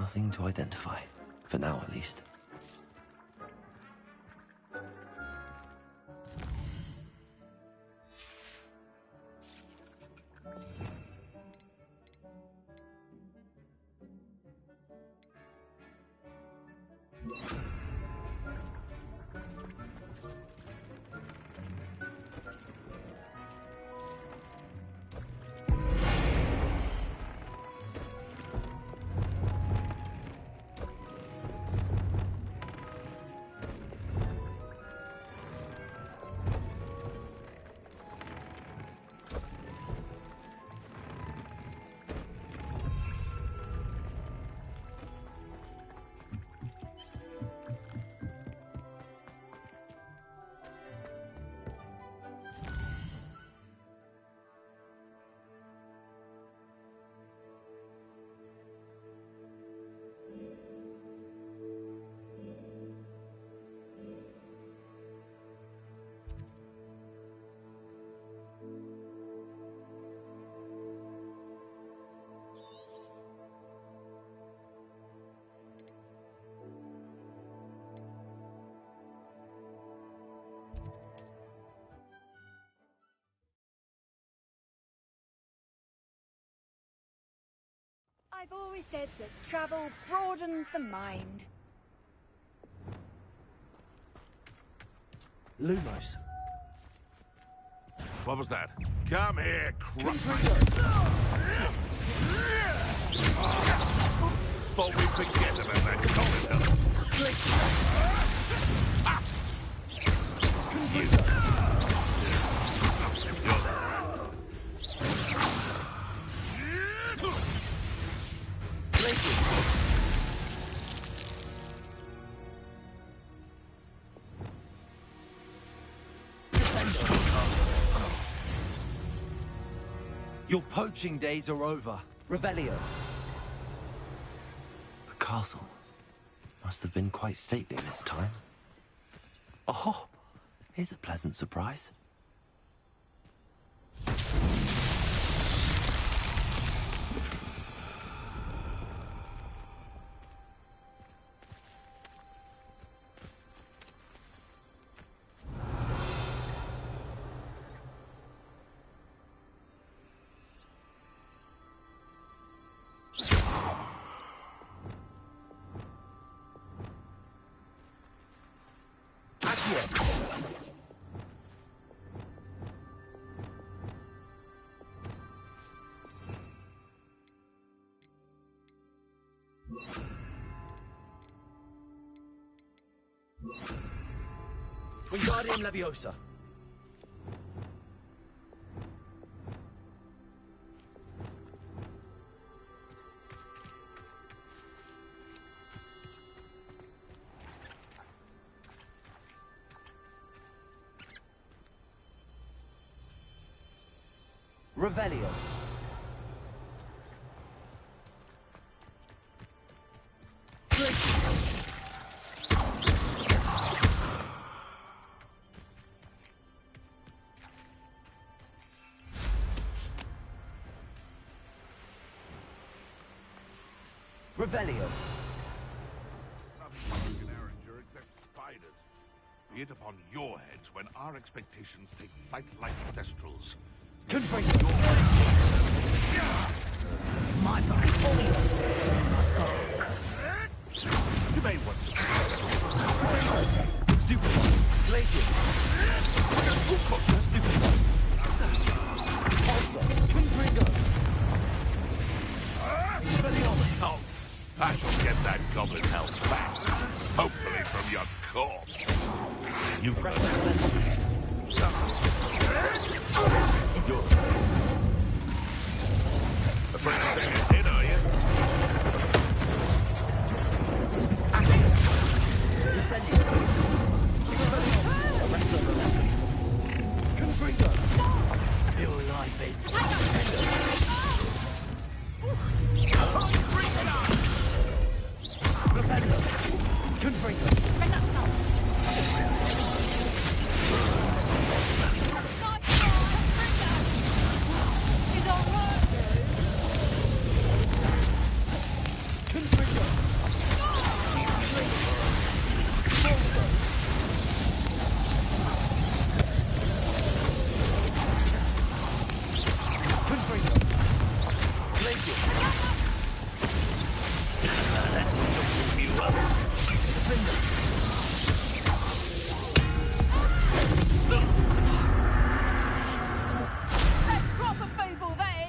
Nothing to identify. For now, at least. I've always said that travel broadens the mind. Lumos. What was that? Come here, crap! Thought we'd forget about that corridor. Your poaching days are over. Revelio. The castle must have been quite stately this time. Oh, here's a pleasant surprise. Wingardium Leviosa. Revelio. Revelio. Nothing in Arranger except spiders. Be it upon your heads when our expectations take flight like thestrals. Confront My back. You may want to. Stupid one. Glacius. Stupid one. Also, Confringo. Salts. I shall get that goblin health back. Hopefully from your corpse. You fresh. Proper fable, they!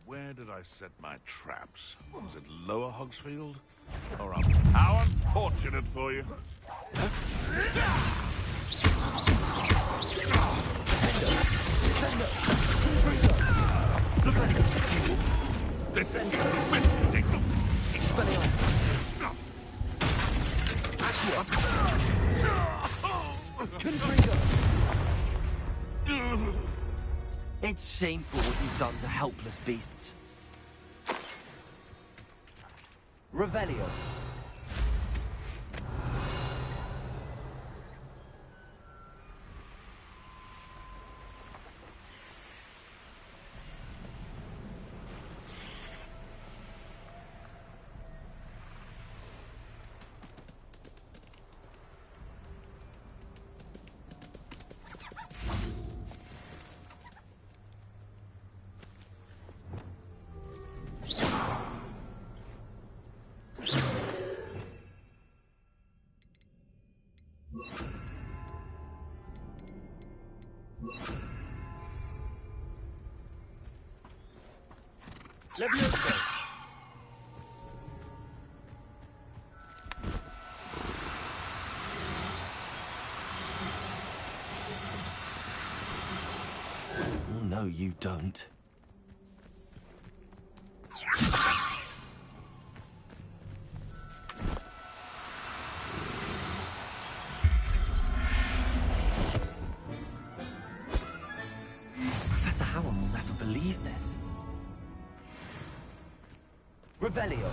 Where did I set my traps? Was it Lower Hogsfield? Or up? How unfortunate for you. Descendo. Take It's shameful what you've done to helpless beasts. Revelio. Levioso. Oh, no, you don't. Professor Howard will never believe this. Revelio.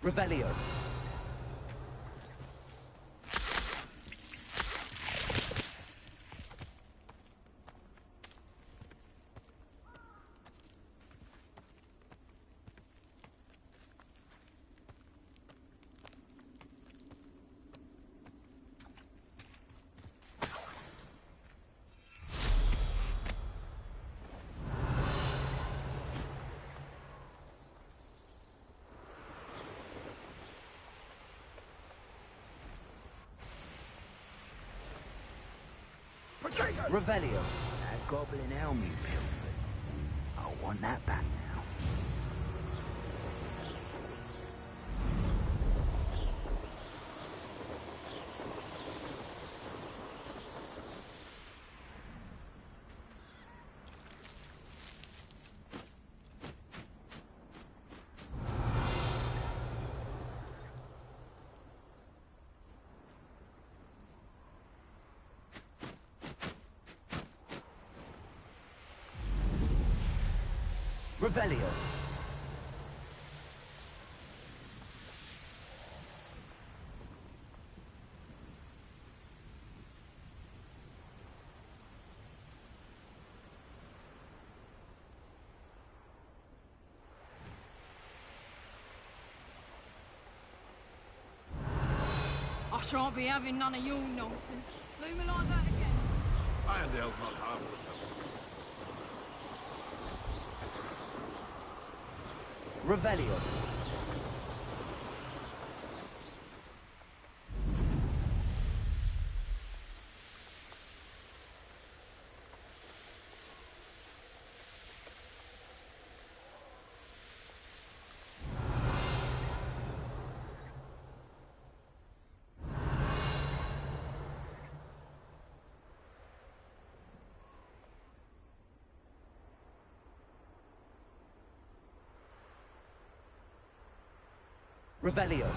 Revelio. Revelio. That goblin helm you pilfered. I want that back now. Revelio. I shan't be having none of your nonsense. Leave me like that again. Irondale's not harmful. Revelio. Revelio.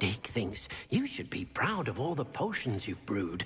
Dick thinks you should be proud of all the potions you've brewed.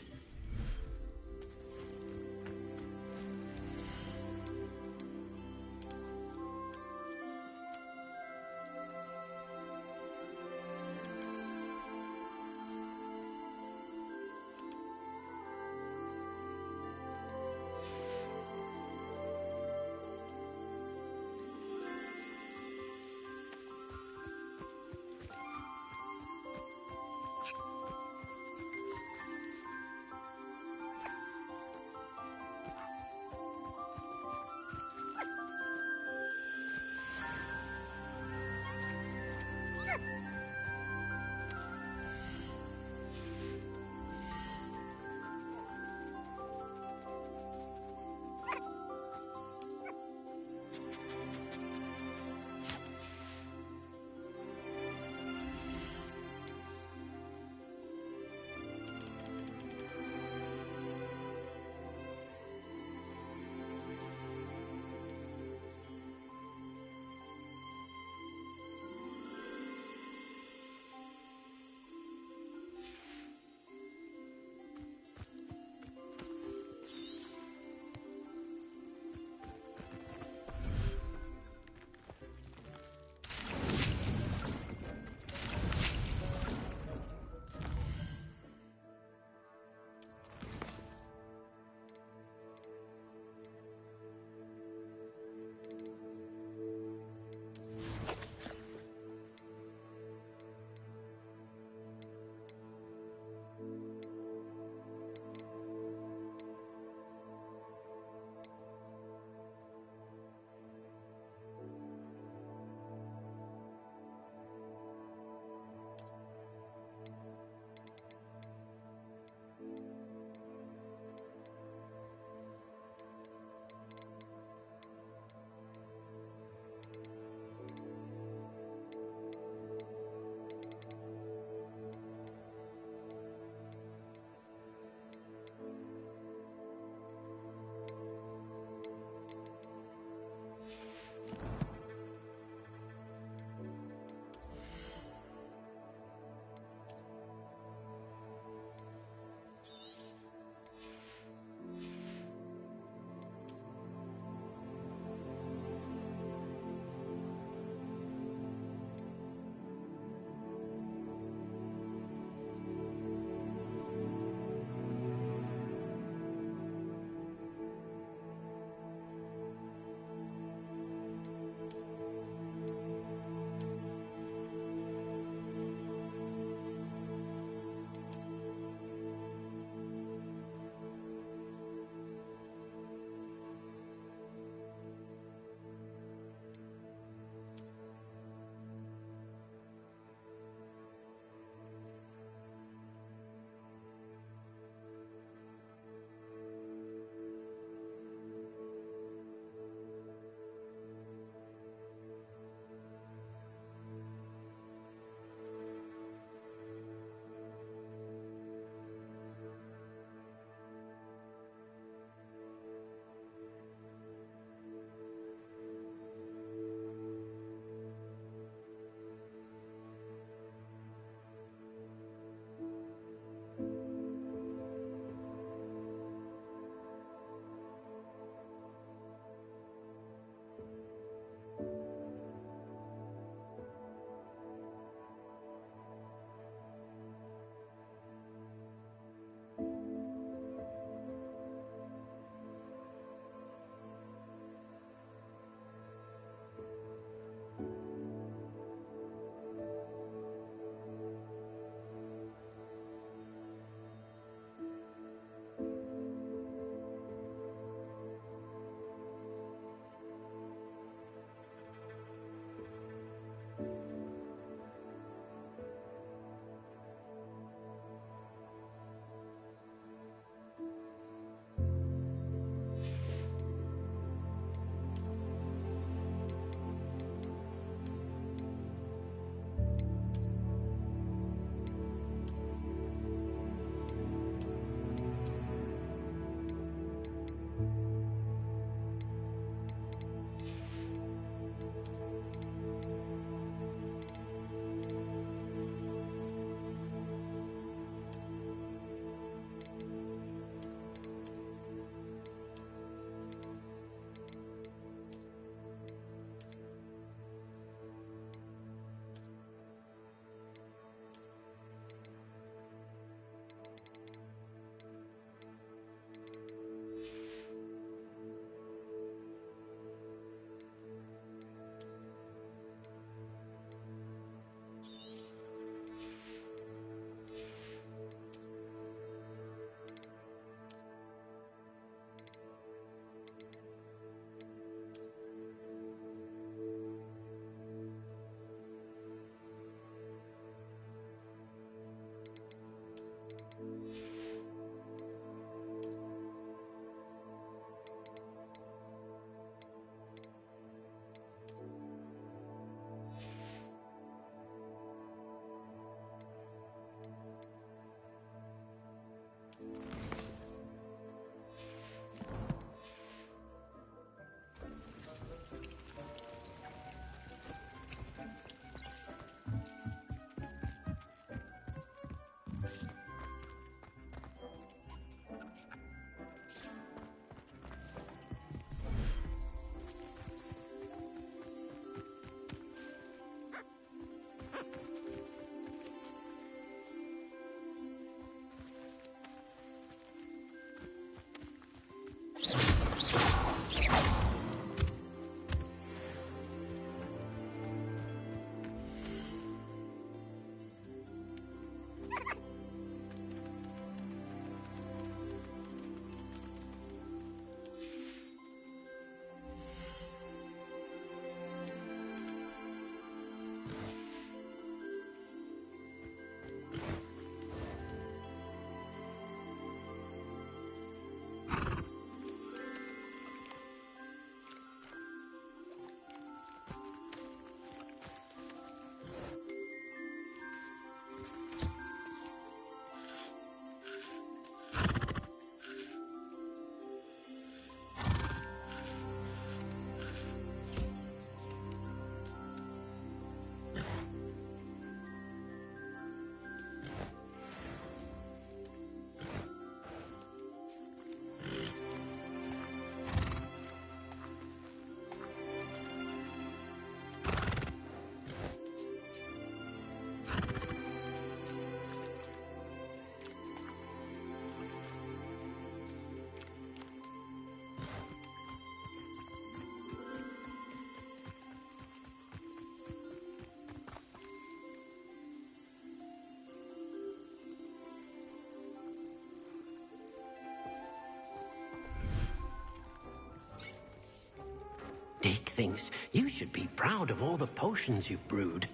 Dick thinks you should be proud of all the potions you've brewed.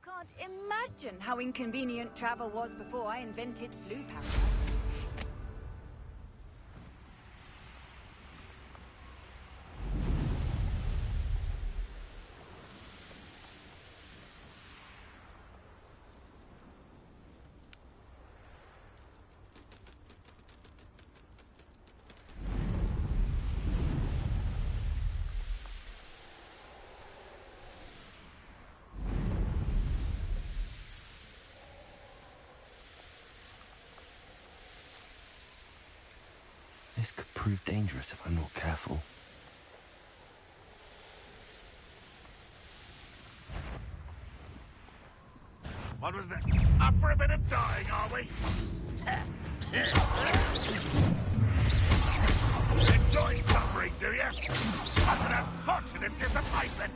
Can't imagine how inconvenient travel was before I invented flu powder. This could prove dangerous if I'm not careful. What was that? Up for a bit of dying, are we? Enjoy suffering, do you? What an unfortunate disappointment!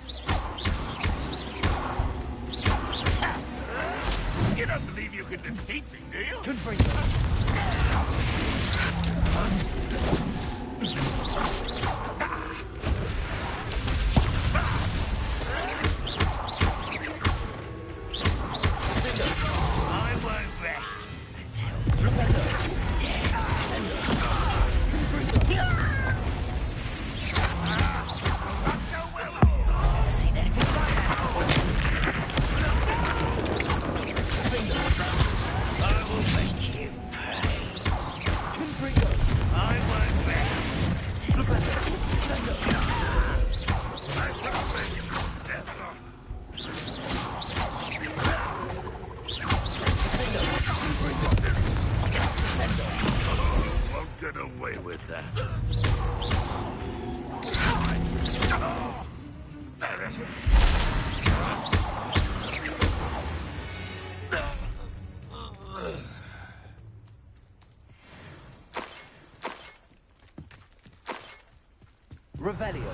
You don't believe you can defeat me, do you? Confront I won't rest Won't get away with that. Revelio.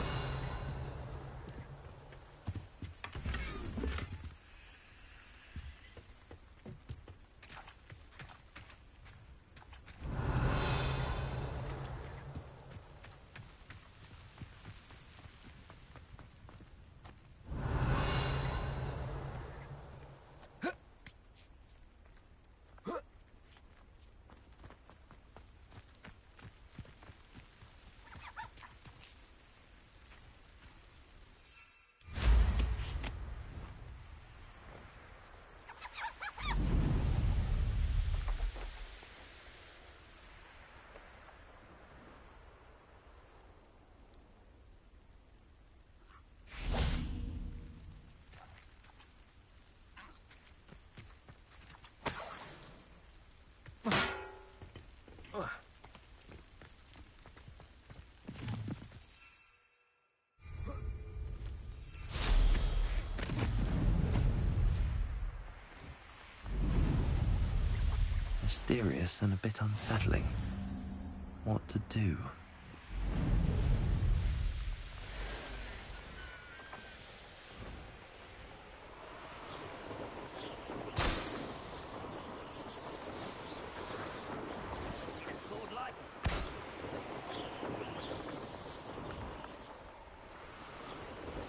Mysterious and a bit unsettling. What to do?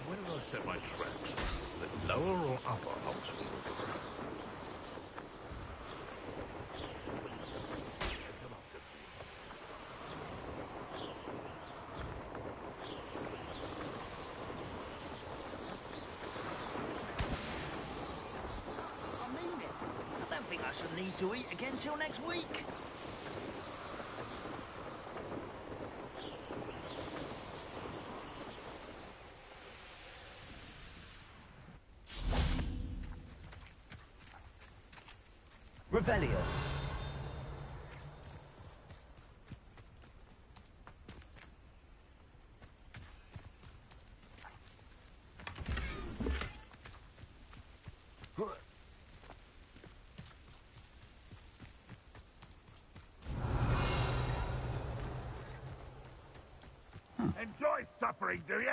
Where do I set my traps? The lower or upper Hogsfield? I shall need to eat again till next week. Revelio. Enjoy suffering, do you?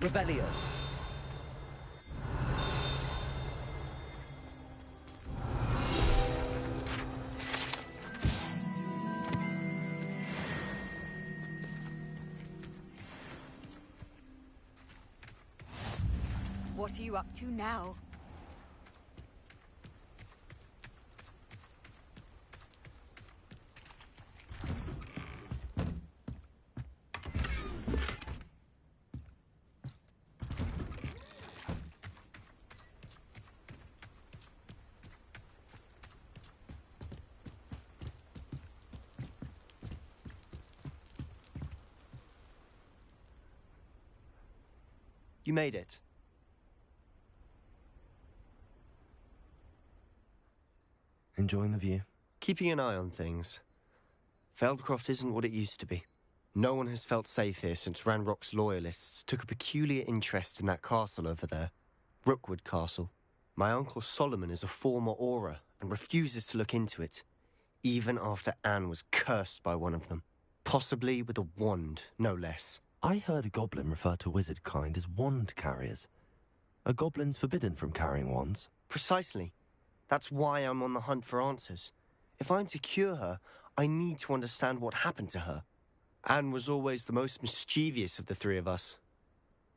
Revelio. What are you up to now? You made it. Enjoying the view? Keeping an eye on things. Feldcroft isn't what it used to be. No one has felt safe here since Ranrock's loyalists took a peculiar interest in that castle over there. Rookwood Castle. My uncle Solomon is a former Auror and refuses to look into it, even after Anne was cursed by one of them. Possibly with a wand, no less. I heard a goblin refer to wizard kind as wand carriers. Are goblins forbidden from carrying wands? Precisely. That's why I'm on the hunt for answers. If I'm to cure her, I need to understand what happened to her. Anne was always the most mischievous of the three of us.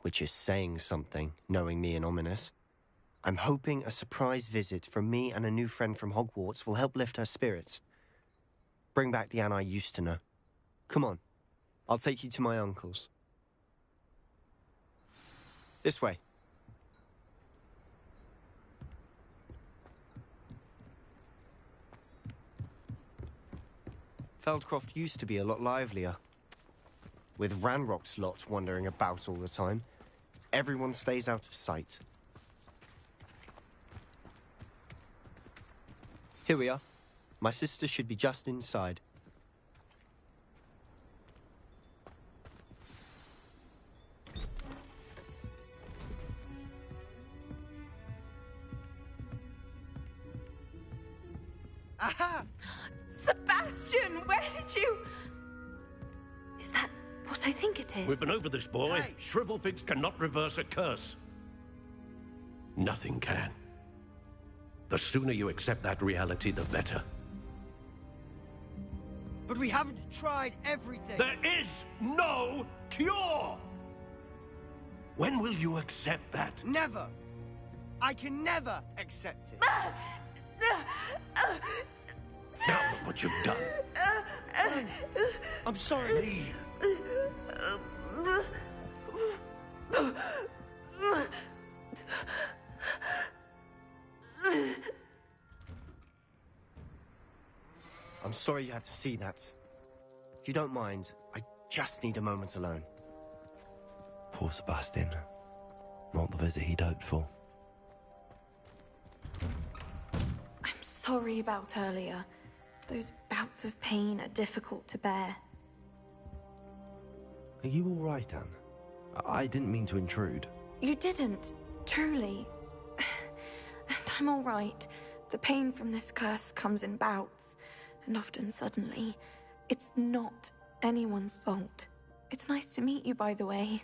Which is saying something, knowing me and Ominous. I'm hoping a surprise visit from me and a new friend from Hogwarts will help lift her spirits. Bring back the Anne I used to know. Come on. I'll take you to my uncle's. This way. Feldcroft used to be a lot livelier. With Ranrock's lot wandering about all the time, everyone stays out of sight. Here we are. My sister should be just inside. Aha! Sebastian, where did you... Is that what I think it is? We've been over this, boy. Hey. Shrivelfigs cannot reverse a curse. Nothing can. The sooner you accept that reality, the better. But we haven't tried everything. There is no cure! When will you accept that? Never. I can never accept it. Now look what you've done. I'm sorry. Leave. I'm sorry you had to see that. If you don't mind, I just need a moment alone. Poor Sebastian. Not the visit he'd hoped for. I'm sorry about earlier. Those bouts of pain are difficult to bear. Are you all right, Anne? I didn't mean to intrude. You didn't, truly. And I'm all right. The pain from this curse comes in bouts, and often suddenly. It's not anyone's fault. It's nice to meet you, by the way.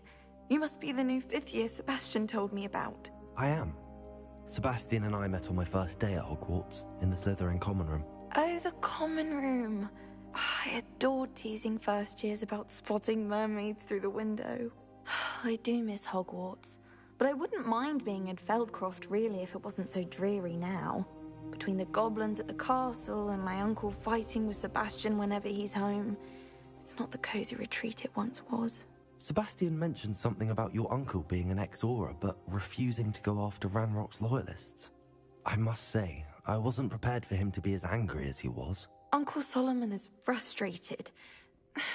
You must be the new 5th year Sebastian told me about. I am. Sebastian and I met on my first day at Hogwarts, in the Slytherin common room. Oh, the common room. I adored teasing first years about spotting mermaids through the window. I do miss Hogwarts, but I wouldn't mind being in Feldcroft really if it wasn't so dreary now. Between the goblins at the castle and my uncle fighting with Sebastian whenever he's home, it's not the cozy retreat it once was. Sebastian mentioned something about your uncle being an ex-Auror, but refusing to go after Ranrock's loyalists. I must say, I wasn't prepared for him to be as angry as he was. Uncle Solomon is frustrated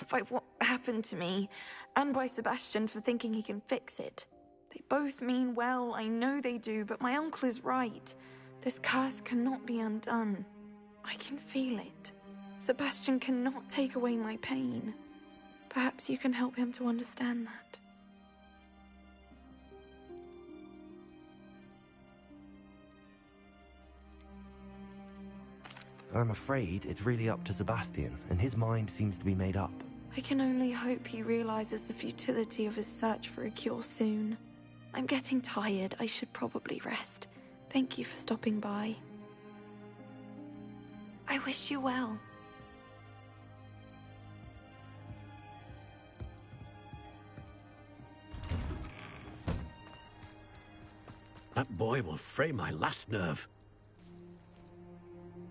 by what happened to me, and by Sebastian for thinking he can fix it. They both mean well, I know they do, but my uncle is right. This curse cannot be undone. I can feel it. Sebastian cannot take away my pain. Perhaps you can help him to understand that. I'm afraid it's really up to Sebastian, and his mind seems to be made up. I can only hope he realizes the futility of his search for a cure soon. I'm getting tired. I should probably rest. Thank you for stopping by. I wish you well. That boy will fray my last nerve.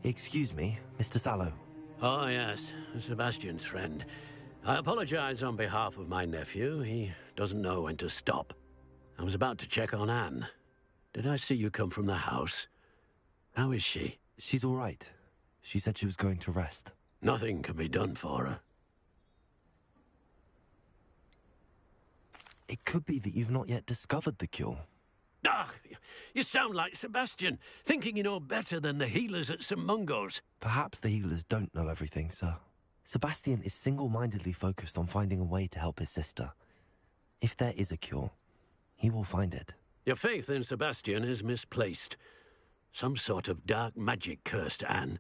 Excuse me, Mr. Sallow. Oh, yes, Sebastian's friend. I apologize on behalf of my nephew. He doesn't know when to stop. I was about to check on Anne. Did I see you come from the house? How is she? She's all right. She said she was going to rest. Nothing can be done for her. It could be that you've not yet discovered the cure. Ah, you sound like Sebastian, thinking you know better than the healers at St. Mungo's. Perhaps the healers don't know everything, sir. Sebastian is single-mindedly focused on finding a way to help his sister. If there is a cure, he will find it. Your faith in Sebastian is misplaced. Some sort of dark magic cursed Anne,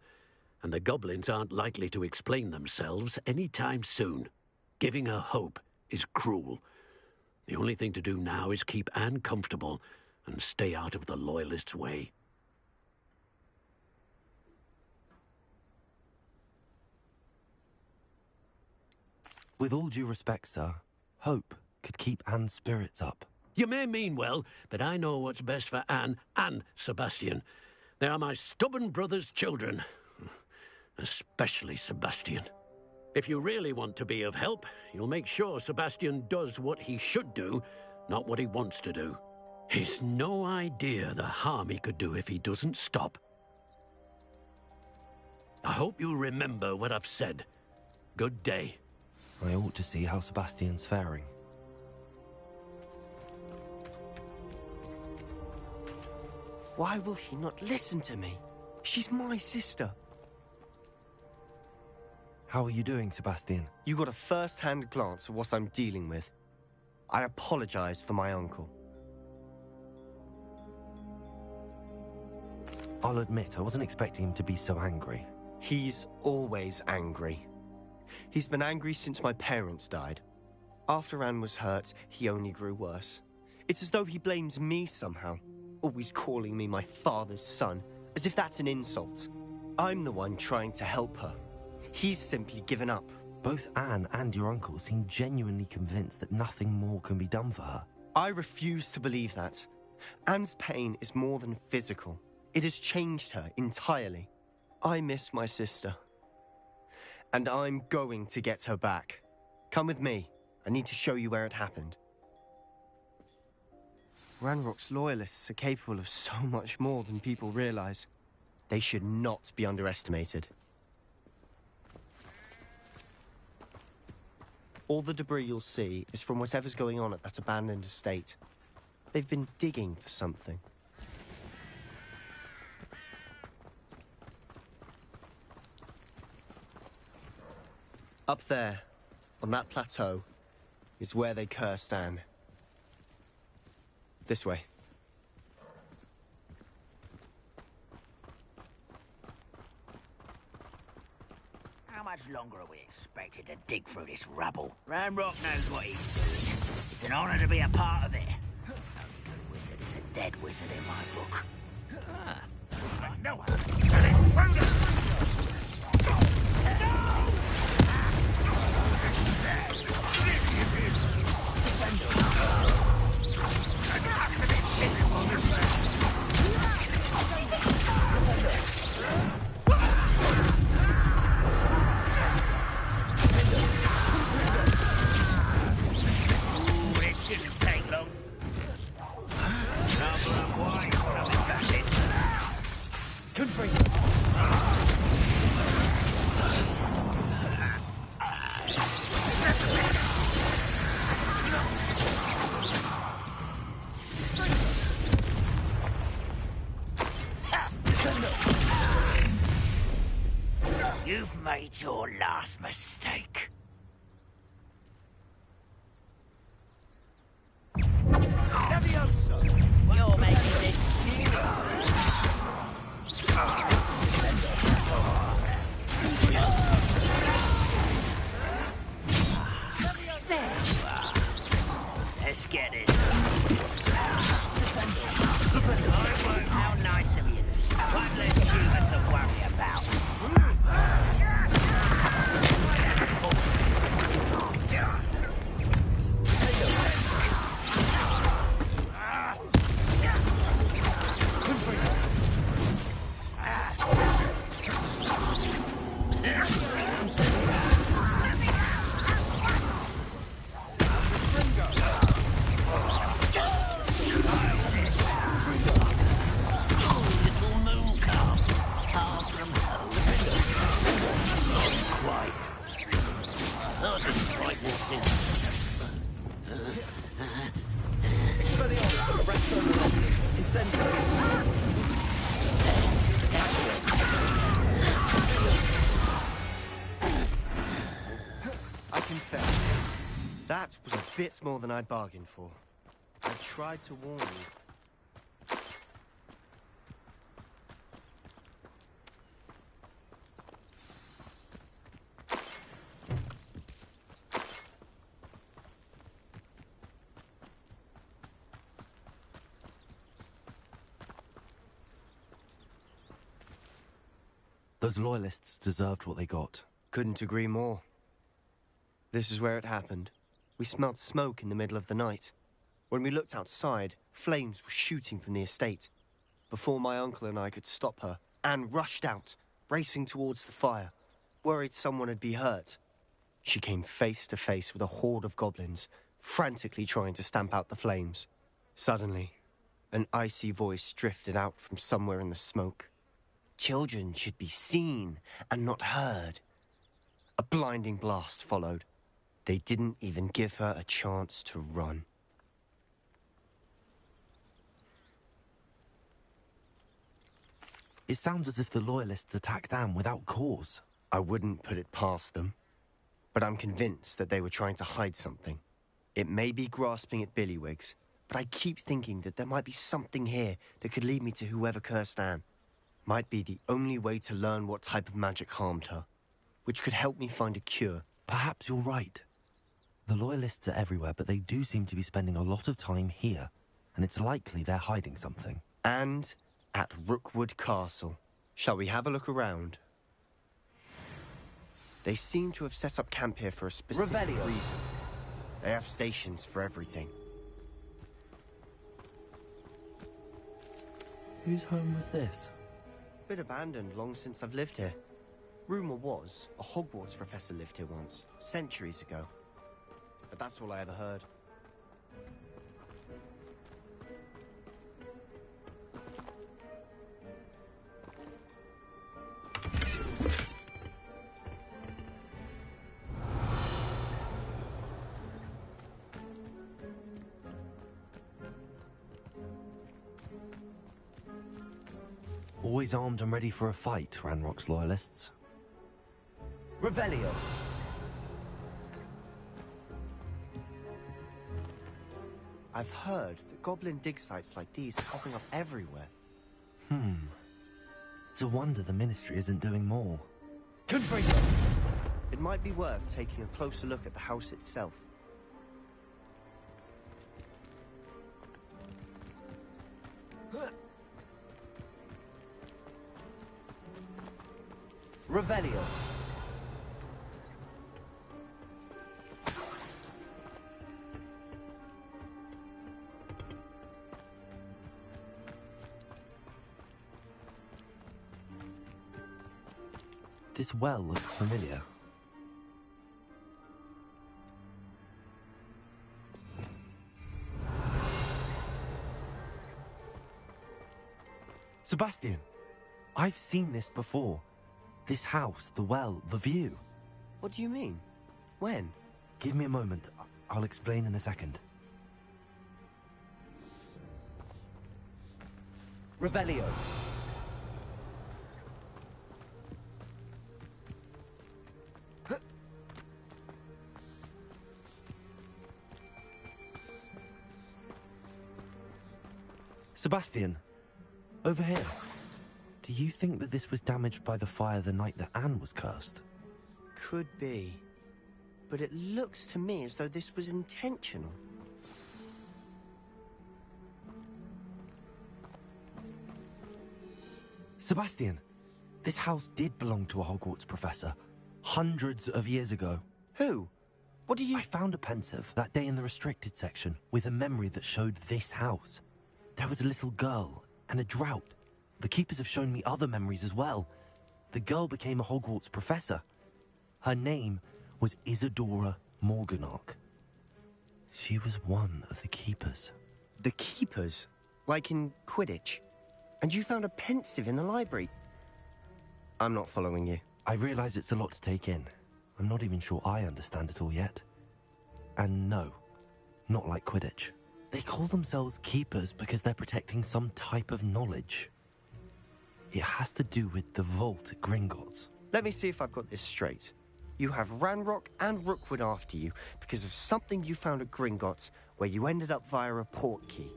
and the goblins aren't likely to explain themselves any time soon. Giving her hope is cruel. The only thing to do now is keep Anne comfortable and stay out of the Loyalists' way. With all due respect, sir, hope could keep Anne's spirits up. You may mean well, but I know what's best for Anne and Sebastian. They are my stubborn brother's children. Especially Sebastian. If you really want to be of help, you'll make sure Sebastian does what he should do, not what he wants to do. He's no idea the harm he could do if he doesn't stop. I hope you'll remember what I've said. Good day. I ought to see how Sebastian's faring. Why will he not listen to me? She's my sister. How are you doing, Sebastian? You got a first-hand glance at what I'm dealing with. I apologize for my uncle. I'll admit, I wasn't expecting him to be so angry. He's always angry. He's been angry since my parents died. After Anne was hurt, he only grew worse. It's as though he blames me somehow, always calling me my father's son, as if that's an insult. I'm the one trying to help her. He's simply given up. Both Anne and your uncle seem genuinely convinced that nothing more can be done for her. I refuse to believe that. Anne's pain is more than physical. It has changed her entirely. I miss my sister. And I'm going to get her back. Come with me. I need to show you where it happened. Ranrock's loyalists are capable of so much more than people realize. They should not be underestimated. All the debris you'll see is from whatever's going on at that abandoned estate. They've been digging for something. Up there, on that plateau, is where they cursed Anne. This way. How much longer are we expecting? expected to dig through this rubble. Ranrock knows what he's doing. It's an honor to be a part of it. Only good wizard is a dead wizard in my book. No! An intruder! You've made your last mistake. Leviosa! You're making this. There you are. Let's get it. How nice of you to stop. One less human to worry about. I confess, that was a bit more than I'd bargained for. I tried to warn you. Those loyalists deserved what they got. Couldn't agree more. This is where it happened. We smelled smoke in the middle of the night. When we looked outside, flames were shooting from the estate. Before my uncle and I could stop her, Anne rushed out, racing towards the fire, worried someone would be hurt. She came face to face with a horde of goblins, frantically trying to stamp out the flames. Suddenly, an icy voice drifted out from somewhere in the smoke. Children should be seen and not heard. A blinding blast followed. They didn't even give her a chance to run. It sounds as if the Loyalists attacked Anne without cause. I wouldn't put it past them, but I'm convinced that they were trying to hide something. It may be grasping at Billywigs, but I keep thinking that there might be something here that could lead me to whoever cursed Anne. Might be the only way to learn what type of magic harmed her, which could help me find a cure. Perhaps you're right. The Loyalists are everywhere, but they do seem to be spending a lot of time here, and it's likely they're hiding something. And at Rookwood Castle. Shall we have a look around? They seem to have set up camp here for a specific reason. They have stations for everything. Whose home was this? Been abandoned long since I've lived here. Rumour was a Hogwarts professor lived here once, centuries ago. But that's all I ever heard. Always armed and ready for a fight, Ranrock's Loyalists. Revelio. I've heard that goblin dig sites like these are popping up everywhere. It's a wonder the Ministry isn't doing more. Confringo. It might be worth taking a closer look at the house itself. Revelio. This well looks familiar. Sebastian, I've seen this before. This house, the well, the view. What do you mean? When? Give me a moment. I'll explain in a second. Revelio. Sebastian, over here. Do you think that this was damaged by the fire the night that Anne was cursed? Could be. But it looks to me as though this was intentional. Sebastian, this house did belong to a Hogwarts professor, hundreds of years ago. Who? What do you... I found a pensive that day in the restricted section with a memory that showed this house. There was a little girl and a drought. The keepers have shown me other memories as well. The girl became a Hogwarts professor. Her name was Isadora Morganach. She was one of the keepers. The keepers? Like in Quidditch? And you found a pensive in the library? I'm not following you. I realize it's a lot to take in. I'm not even sure I understand it all yet. And no, not like Quidditch. They call themselves keepers because they're protecting some type of knowledge. It has to do with the vault at Gringotts. Let me see if I've got this straight. You have Ranrock and Rookwood after you because of something you found at Gringotts where you ended up via a portkey.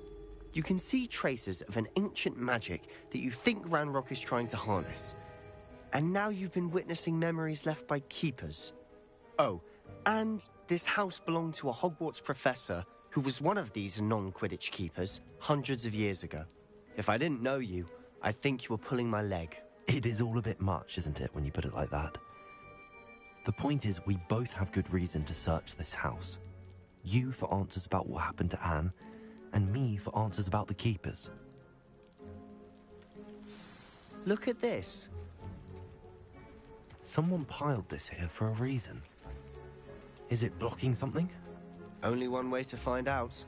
You can see traces of an ancient magic that you think Ranrock is trying to harness. And now you've been witnessing memories left by keepers. Oh, and this house belonged to a Hogwarts professor who was one of these non-Quidditch keepers hundreds of years ago. If I didn't know you, I'd think you were pulling my leg. It is all a bit much, isn't it, when you put it like that? The point is, we both have good reason to search this house. You for answers about what happened to Anne, and me for answers about the keepers. Look at this. Someone piled this here for a reason. Is it blocking something? Only one way to find out.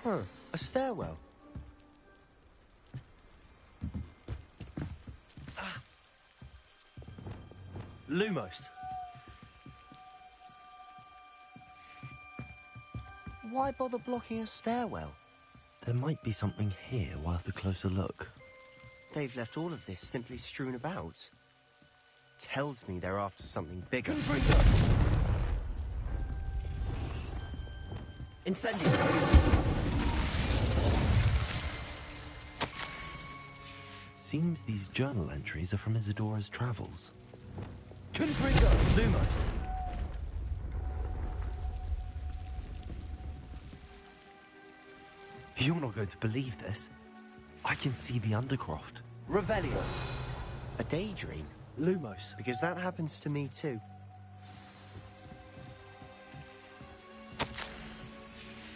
Huh, a stairwell. Lumos. Why bother blocking a stairwell? There might be something here worth a closer look. They've left all of this simply strewn about. Tells me they're after something bigger. Incendio! Seems these journal entries are from Isadora's travels. Confringo! Lumos! You're not going to believe this. I can see the Undercroft. Revelio! A daydream? Lumos. Because that happens to me too.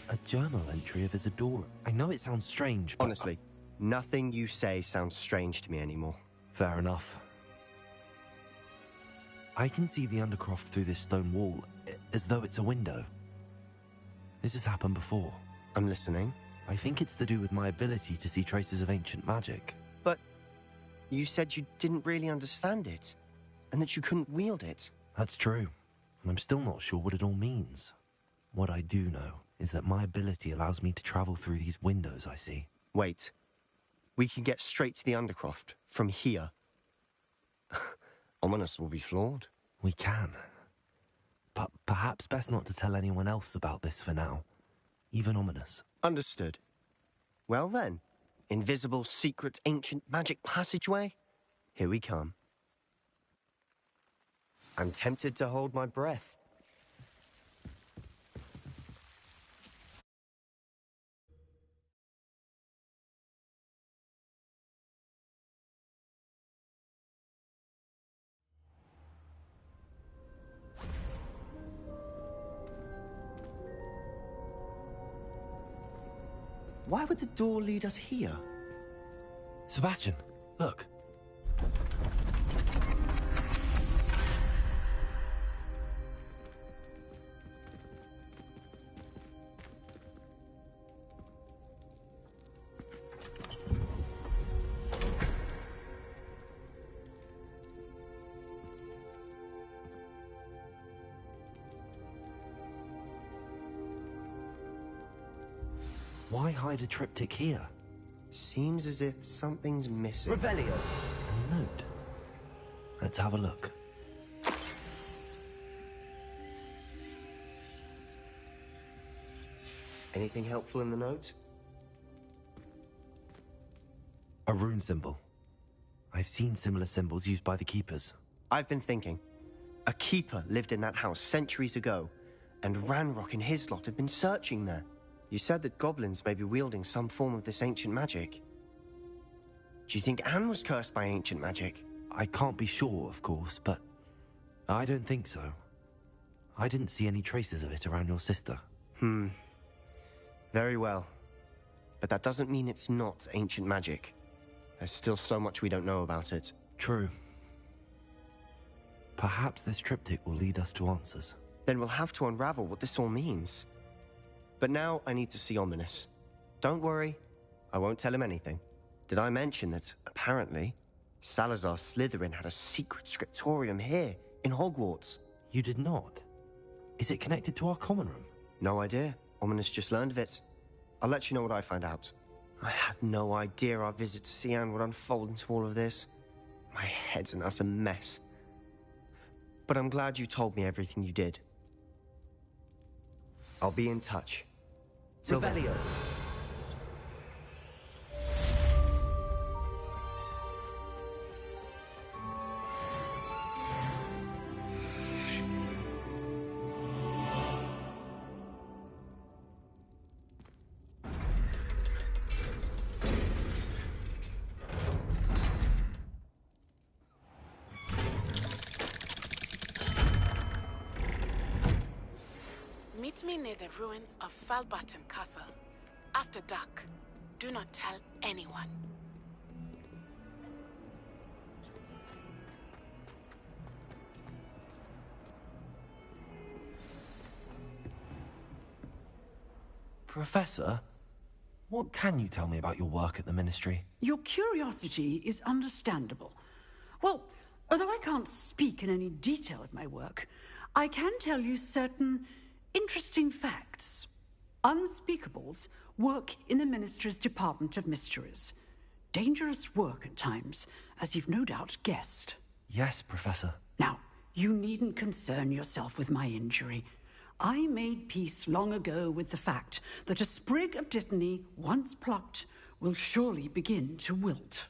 A journal entry of Isadora. I know it sounds strange, but... Honestly, nothing you say sounds strange to me anymore. Fair enough. I can see the Undercroft through this stone wall, as though it's a window. This has happened before. I'm listening. I think it's to do with my ability to see traces of ancient magic. But you said you didn't really understand it, and that you couldn't wield it. That's true, and I'm still not sure what it all means. What I do know is that my ability allows me to travel through these windows I see. Wait. We can get straight to the Undercroft from here. Ominous will be floored. We can. But perhaps best not to tell anyone else about this for now. Even Ominous. Understood. Well then, invisible, secret, ancient magic passageway? Here we come. I'm tempted to hold my breath. Why would the door lead us here? Sebastian, look. Why hide a triptych here? Seems as if something's missing. Revelio. A note. Let's have a look. Anything helpful in the note? A rune symbol. I've seen similar symbols used by the keepers. I've been thinking. A keeper lived in that house centuries ago, and Ranrock and his lot have been searching there. You said that goblins may be wielding some form of this ancient magic. Do you think Anne was cursed by ancient magic? I can't be sure, of course, but I don't think so. I didn't see any traces of it around your sister. Very well. But that doesn't mean it's not ancient magic. There's still so much we don't know about it. True. Perhaps this triptych will lead us to answers. Then we'll have to unravel what this all means. But now I need to see Ominous. Don't worry, I won't tell him anything. Did I mention that, apparently, Salazar Slytherin had a secret scriptorium here, in Hogwarts? You did not? Is it connected to our common room? No idea. Ominous just learned of it. I'll let you know what I find out. I had no idea our visit to Cian would unfold into all of this. My head's an utter mess. But I'm glad you told me everything you did. I'll be in touch. Revelio. Meet me near the ruins of Falbottom Castle. After dark. Do not tell anyone. Professor, what can you tell me about your work at the Ministry? Your curiosity is understandable. Well, although I can't speak in any detail of my work, I can tell you certain interesting facts. Unspeakables work in the Ministry's Department of Mysteries. Dangerous work at times, as you've no doubt guessed. Yes, Professor. Now, you needn't concern yourself with my injury. I made peace long ago with the fact that a sprig of dittany, once plucked, will surely begin to wilt.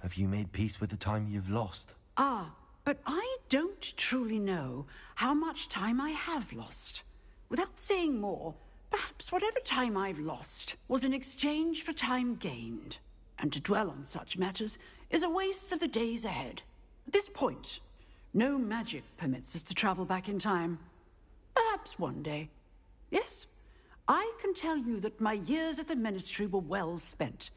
Have you made peace with the time you've lost? Ah, but I don't truly know how much time I have lost. Without saying more, perhaps whatever time I've lost was in exchange for time gained. And to dwell on such matters is a waste of the days ahead. At this point, no magic permits us to travel back in time. Perhaps one day. Yes, I can tell you that my years at the Ministry were well spent.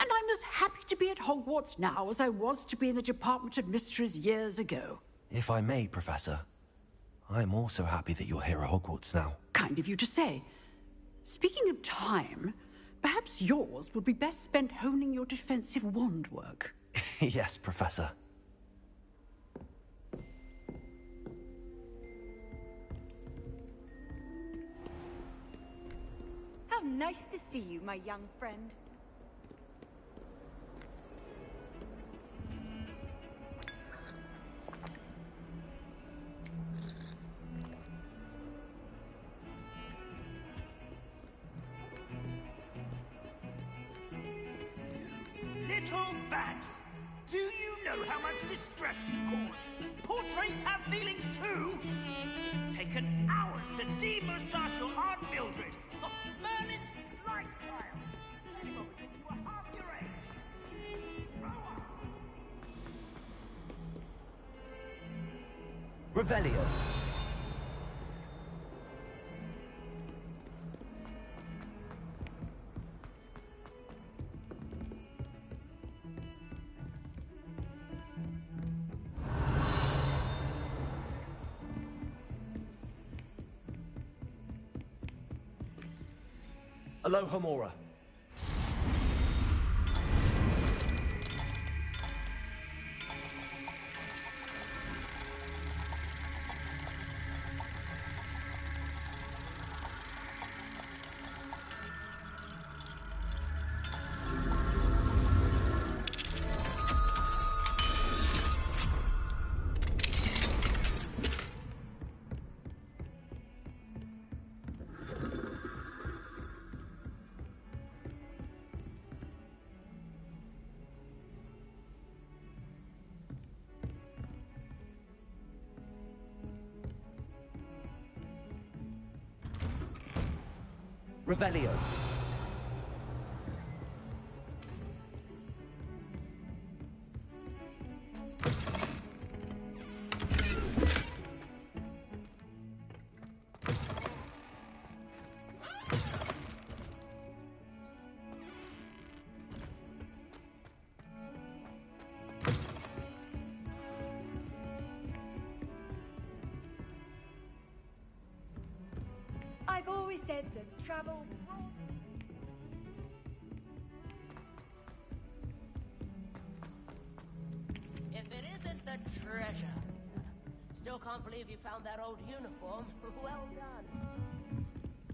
And I'm as happy to be at Hogwarts now as I was to be in the Department of Mysteries years ago. If I may, Professor, I'm also happy that you're here at Hogwarts now. Kind of you to say. Speaking of time, Perhaps yours would be best spent honing your defensive wand work. Yes, Professor. How nice to see you, my young friend. Little Van, do you know how much distress you cause? Portraits have feelings too. It's taken hours to de-moustache your Aunt Mildred, the Merlin's light child. Anyone would think you were half your age. Grow up. Revelio. Aloha Mora. Revelio. I've always said that travel... If it isn't the treasure. Still can't believe you found that old uniform. Well done.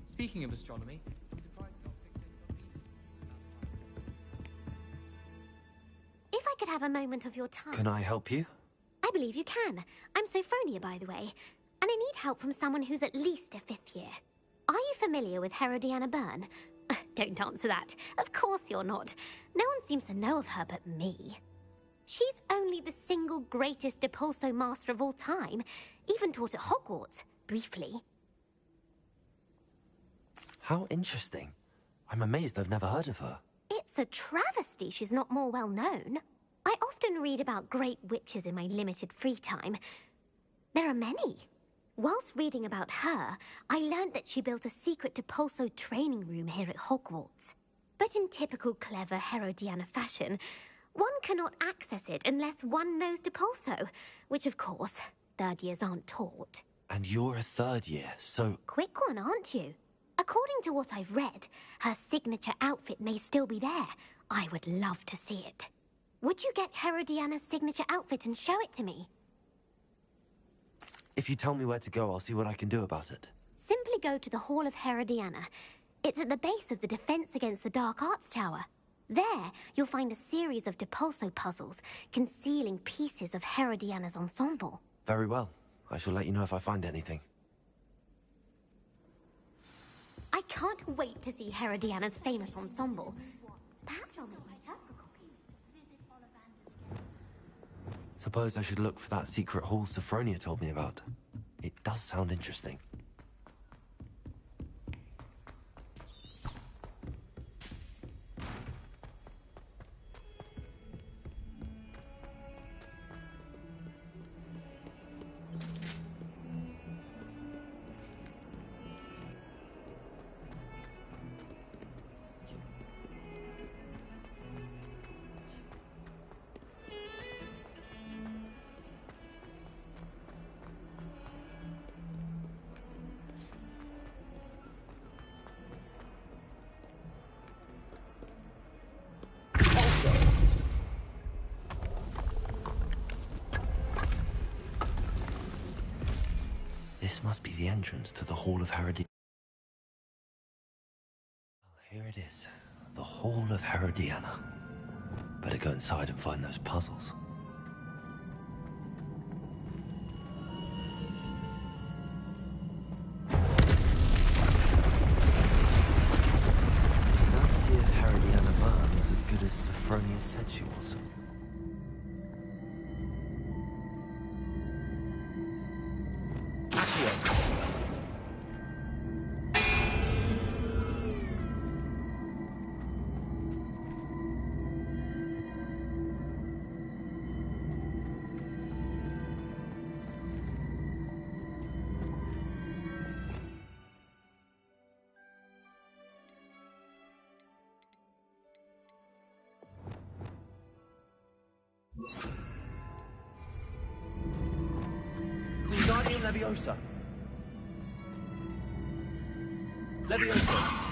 Speaking of astronomy, If I could have a moment of your time... Can I help you? I believe you can. I'm Sophronia, by the way, and I need help from someone who's at least a 5th year. Are you familiar with Herodiana Byrne? Don't answer that. Of course you're not. No one seems to know of her but me. She's only the single greatest Depulso master of all time. Even taught at Hogwarts, briefly. How interesting. I'm amazed I've never heard of her. It's a travesty she's not more well known. I often read about great witches in my limited free time. There are many. Whilst reading about her, I learned that she built a secret Depulso training room here at Hogwarts. But in typical clever Herodiana fashion, one cannot access it unless one knows Depulso, which of course, 3rd years aren't taught. And you're a 3rd year, so... Quick one, aren't you? According to what I've read, her signature outfit may still be there. I would love to see it. Would you get Herodiana's signature outfit and show it to me? If you tell me where to go, I'll see what I can do about it. Simply go to the Hall of Herodiana. It's at the base of the Defense Against the Dark Arts Tower. There, you'll find a series of Depulso puzzles concealing pieces of Herodiana's ensemble. Very well. I shall let you know if I find anything. I can't wait to see Herodiana's famous ensemble. Perhaps I'll make myself a copy. Suppose I should look for that secret hall Sophronia told me about. It does sound interesting. This must be the entrance to the Hall of Herodiana. Well, here it is. The Hall of Herodiana. Better go inside and find those puzzles. Now to see if Herodiana Byrne was as good as Sophronia said she was. Wingardium Leviosa. Leviosa.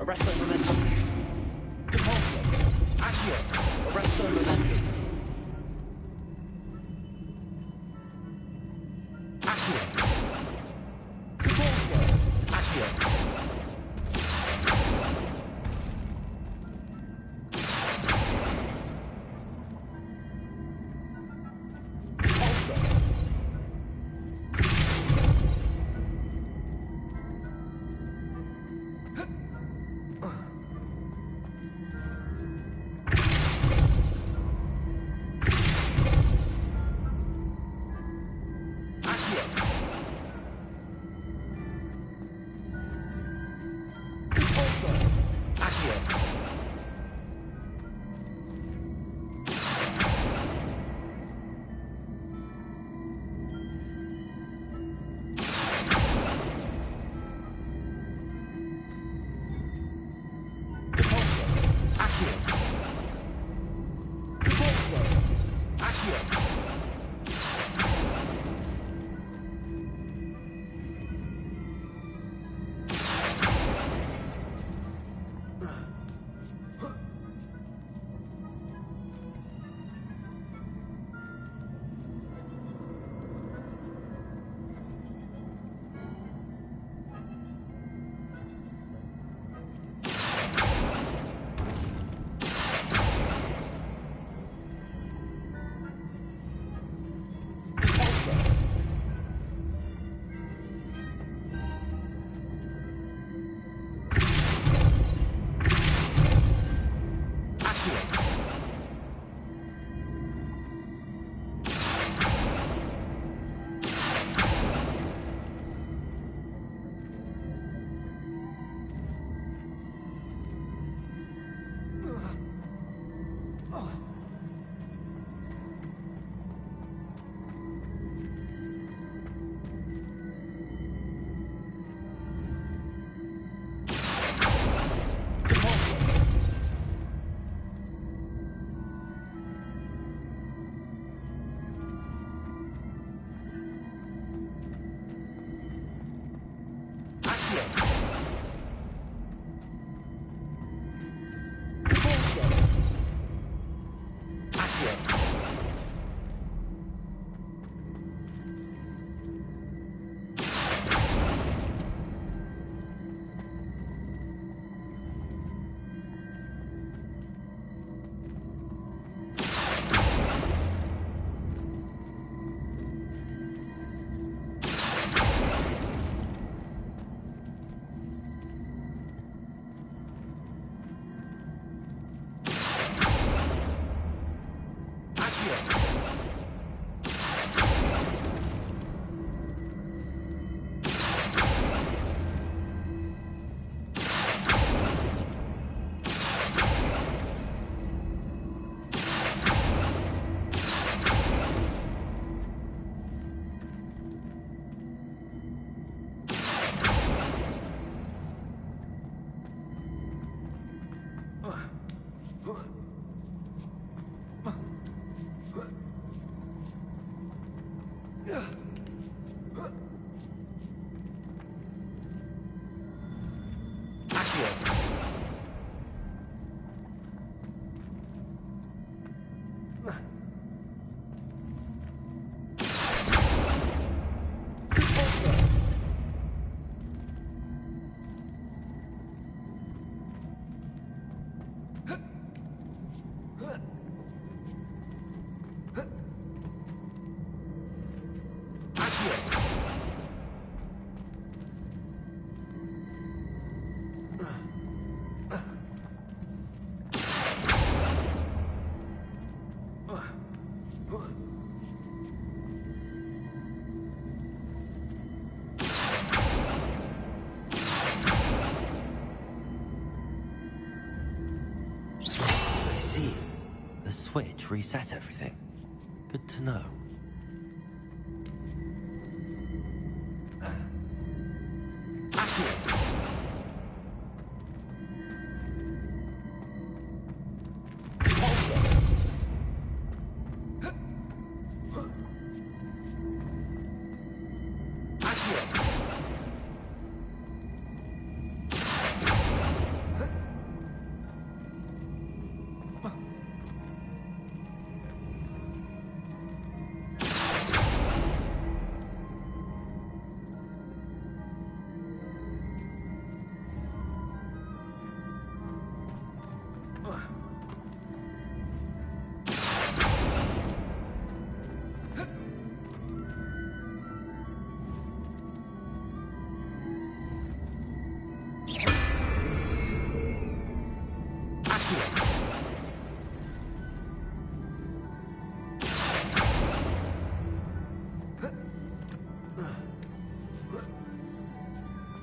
Arresto momentum. Repulsor. Accio. Arresto momentum. Accio. Repulsor. Accio. The switch reset everything. Good to know.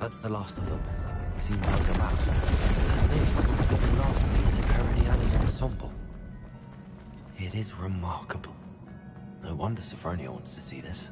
That's the last of them. Seems I was about. And this must be the last piece of Herodiana's ensemble. It is remarkable. No wonder Sophronia wants to see this.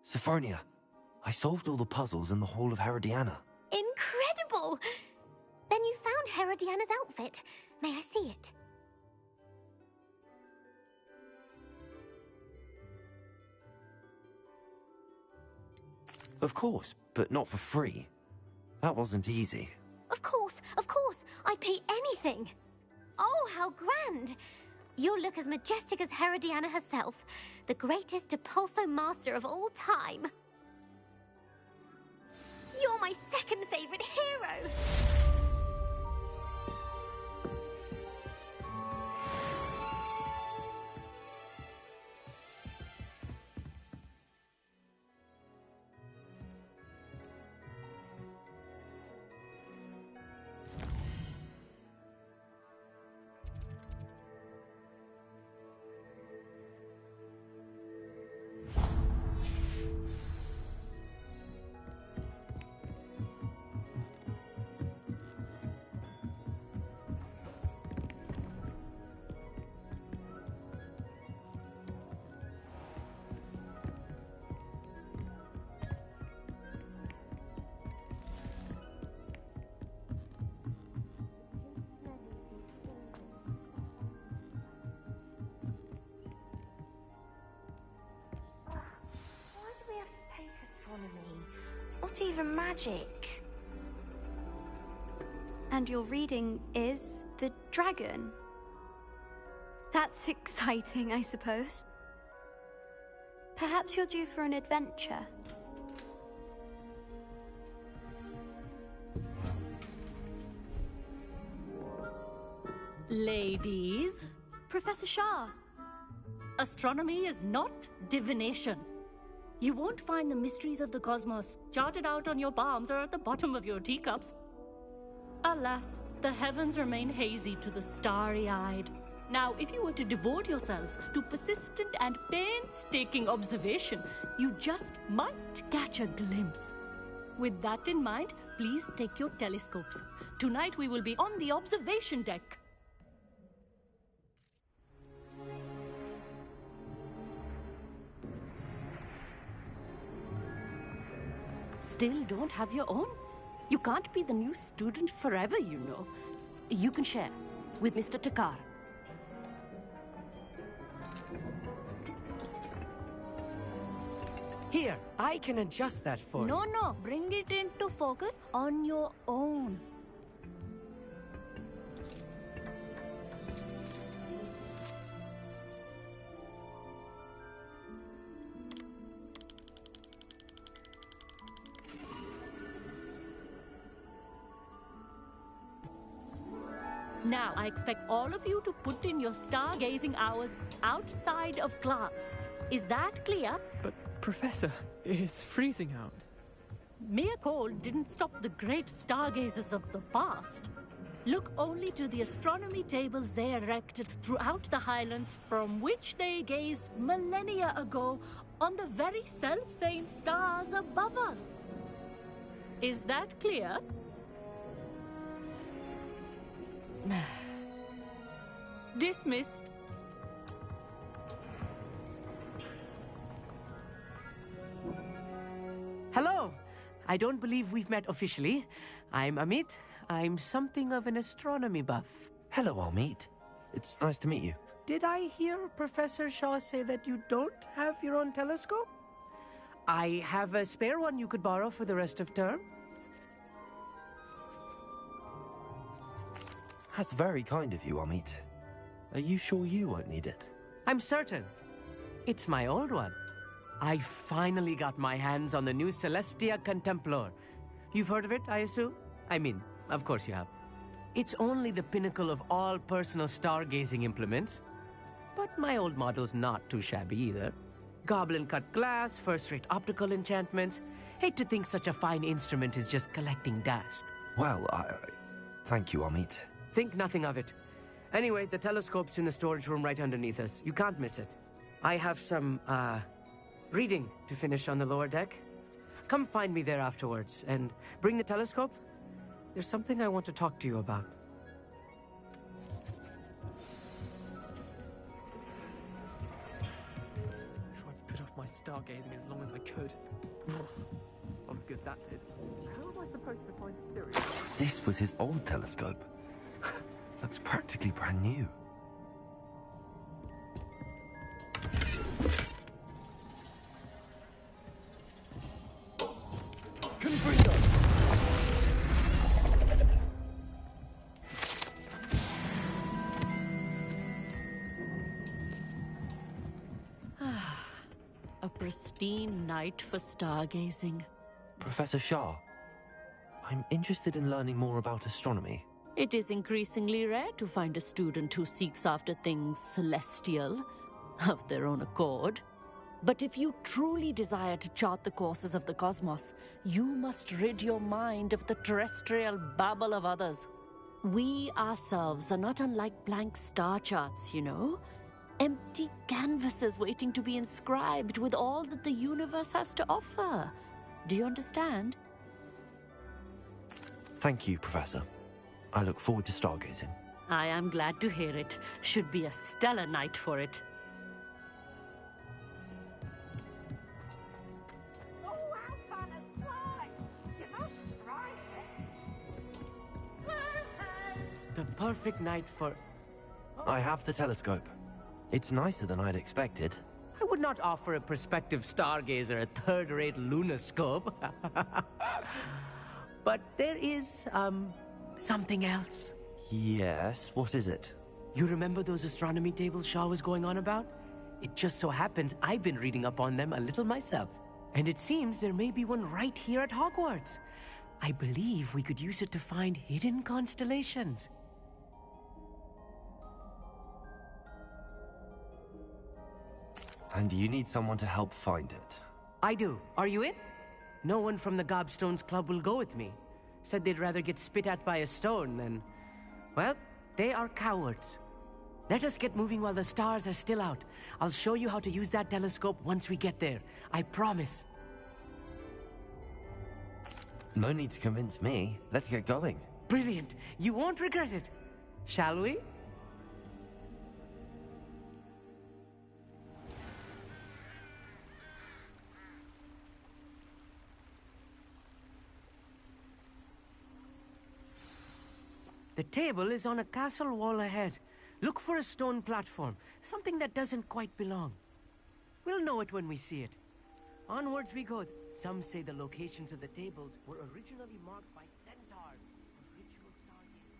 Sophronia, I solved all the puzzles in the Hall of Herodiana. Incredible! Then you found Herodiana's outfit. May I see it? Of course, but not for free. That wasn't easy. Of course, I'd pay anything. Oh, how grand! You'll look as majestic as Herodiana herself, the greatest Depulso master of all time. You're my second favorite hero! It's not even magic. And your reading is the dragon. That's exciting, I suppose. Perhaps you're due for an adventure. Ladies. Professor Shah. Astronomy is not divination. You won't find the mysteries of the cosmos charted out on your palms or at the bottom of your teacups. Alas, the heavens remain hazy to the starry-eyed. Now, if you were to devote yourselves to persistent and painstaking observation, you just might catch a glimpse. With that in mind, please take your telescopes. Tonight we will be on the observation deck. Still don't have your own? You can't be the new student forever, you know. You can share with Mr. Takar. Here, I can adjust that for you. No, bring it into focus on your own. Now, I expect all of you to put in your stargazing hours outside of class. Is that clear? But, Professor, it's freezing out. Mere cold didn't stop the great stargazers of the past. Look only to the astronomy tables they erected throughout the Highlands from which they gazed millennia ago on the very self-same stars above us. Is that clear? Dismissed. Hello. I don't believe we've met officially. I'm Amit. I'm something of an astronomy buff. Hello, Amit. It's nice to meet you. did I hear Professor Shaw say that you don't have your own telescope? I have a spare one you could borrow for the rest of term. That's very kind of you, Amit. Are you sure you won't need it? I'm certain. It's my old one. I finally got my hands on the new Celestia Contemplar. You've heard of it, I assume? I mean, of course you have. It's only the pinnacle of all personal stargazing implements. But my old model's not too shabby either. Goblin-cut glass, first-rate optical enchantments. Hate to think such a fine instrument is just collecting dust. Well, thank you, Amit. Think nothing of it. Anyway, the telescope's in the storage room right underneath us. You can't miss it. I have some, reading to finish on the lower deck. Come find me there afterwards, and bring the telescope. There's something I want to talk to you about. Tried to put off my stargazing as long as I could. Oh, good that did. How am I supposed to find Sirius? This was his old telescope. Looks practically brand new. A pristine night for stargazing. Professor Shah, I'm interested in learning more about astronomy. It is increasingly rare to find a student who seeks after things celestial, of their own accord. But if you truly desire to chart the courses of the cosmos, you must rid your mind of the terrestrial babble of others. We ourselves are not unlike blank star charts, you know? Empty canvases waiting to be inscribed with all that the universe has to offer. Do you understand? Thank you, Professor. I look forward to stargazing. I am glad to hear it. Should be a stellar night for it. The perfect night for... I have the telescope. It's nicer than I'd expected. I would not offer a prospective stargazer a third-rate lunoscope. But there is, something else. Yes, what is it? You remember those astronomy tables Shaw was going on about? It just so happens I've been reading up on them a little myself. And it seems there may be one right here at Hogwarts. I believe we could use it to find hidden constellations. And you need someone to help find it. I do. Are you in? No one from the Gobstones Club will go with me. Said they'd rather get spit at by a stone than... Well, they are cowards. Let us get moving while the stars are still out. I'll show you how to use that telescope once we get there. I promise. No need to convince me. Let's get going. Brilliant. You won't regret it. Shall we? The table is on a castle wall ahead. Look for a stone platform, something that doesn't quite belong. We'll know it when we see it. Onwards we go. Some say the locations of the tables were originally marked by centaurs for ritual stargazing.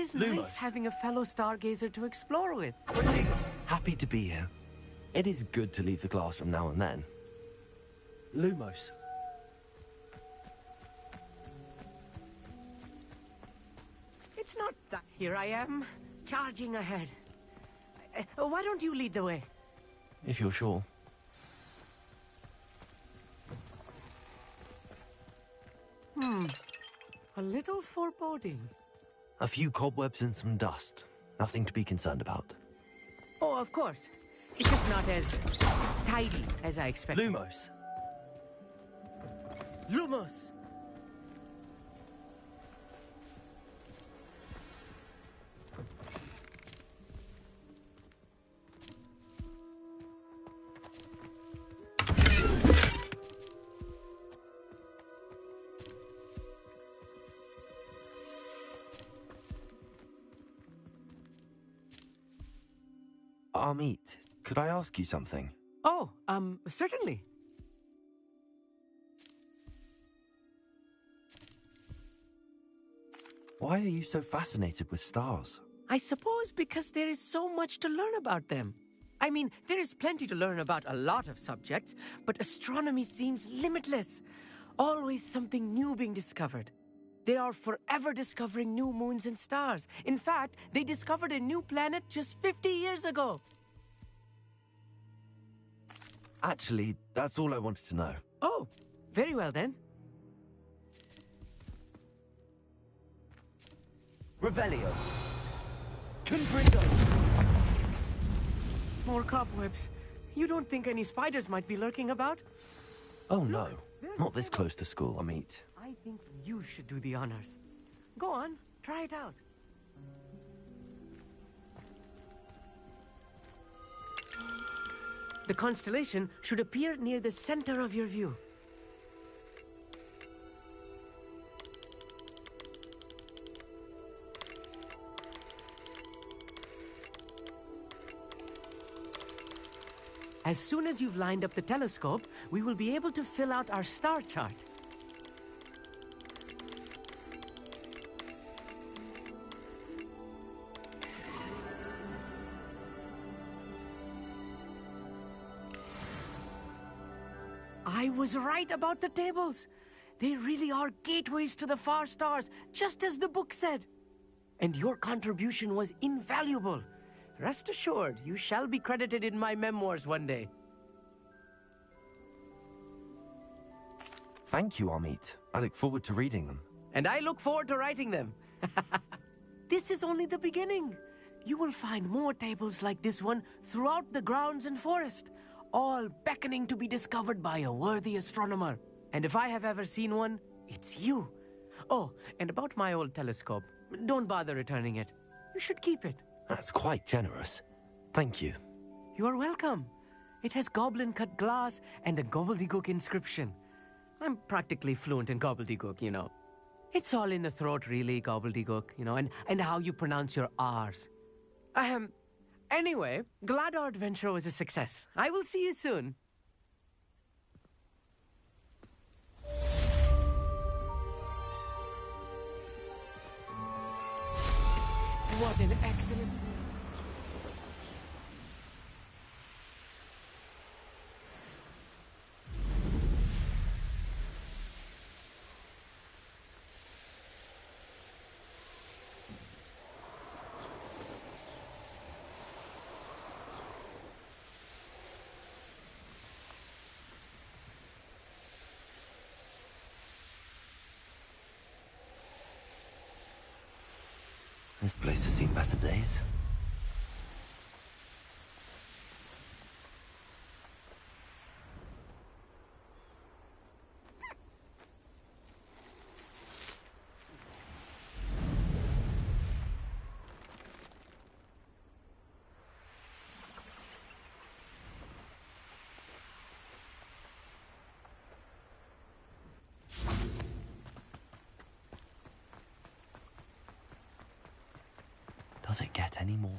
is Lumos. nice having a fellow stargazer to explore with. Happy to be here. It is good to leave the classroom now and then. Lumos. It's not that. Here I am, charging ahead. Why don't you lead the way? If you're sure. A little foreboding. A few cobwebs and some dust. Nothing to be concerned about. Oh, of course. It's just not as tidy as I expected. Lumos. Lumos! Amit, could I ask you something? Oh, certainly. Why are you so fascinated with stars? I suppose because there is so much to learn about them. I mean, there is plenty to learn about a lot of subjects, but astronomy seems limitless. Always something new being discovered. They are forever discovering new moons and stars. In fact, they discovered a new planet just 50 years ago. Actually, that's all I wanted to know. Oh, very well then. Revelio. Confringo. More cobwebs. You don't think any spiders might be lurking about? Oh no, not this close to school, Amit. I think you should do the honors. Go on, try it out. The constellation should appear near the center of your view. As soon as you've lined up the telescope, we will be able to fill out our star chart. I was right about the tables. They really are gateways to the far stars, just as the book said. And your contribution was invaluable. Rest assured, you shall be credited in my memoirs one day. Thank you, Amit. I look forward to reading them. And I look forward to writing them. This is only the beginning. You will find more tables like this one throughout the grounds and forest, all beckoning to be discovered by a worthy astronomer. And if I have ever seen one, it's you. Oh, and about my old telescope, don't bother returning it. You should keep it. That's quite generous. Thank you. You are welcome. It has goblin-cut glass and a gobbledygook inscription. I'm practically fluent in gobbledygook, you know. It's all in the throat, really, gobbledygook, you know, and how you pronounce your R's. Anyway, glad our adventure was a success. I will see you soon. What an excellent... This place has seen better days. Does it get any more?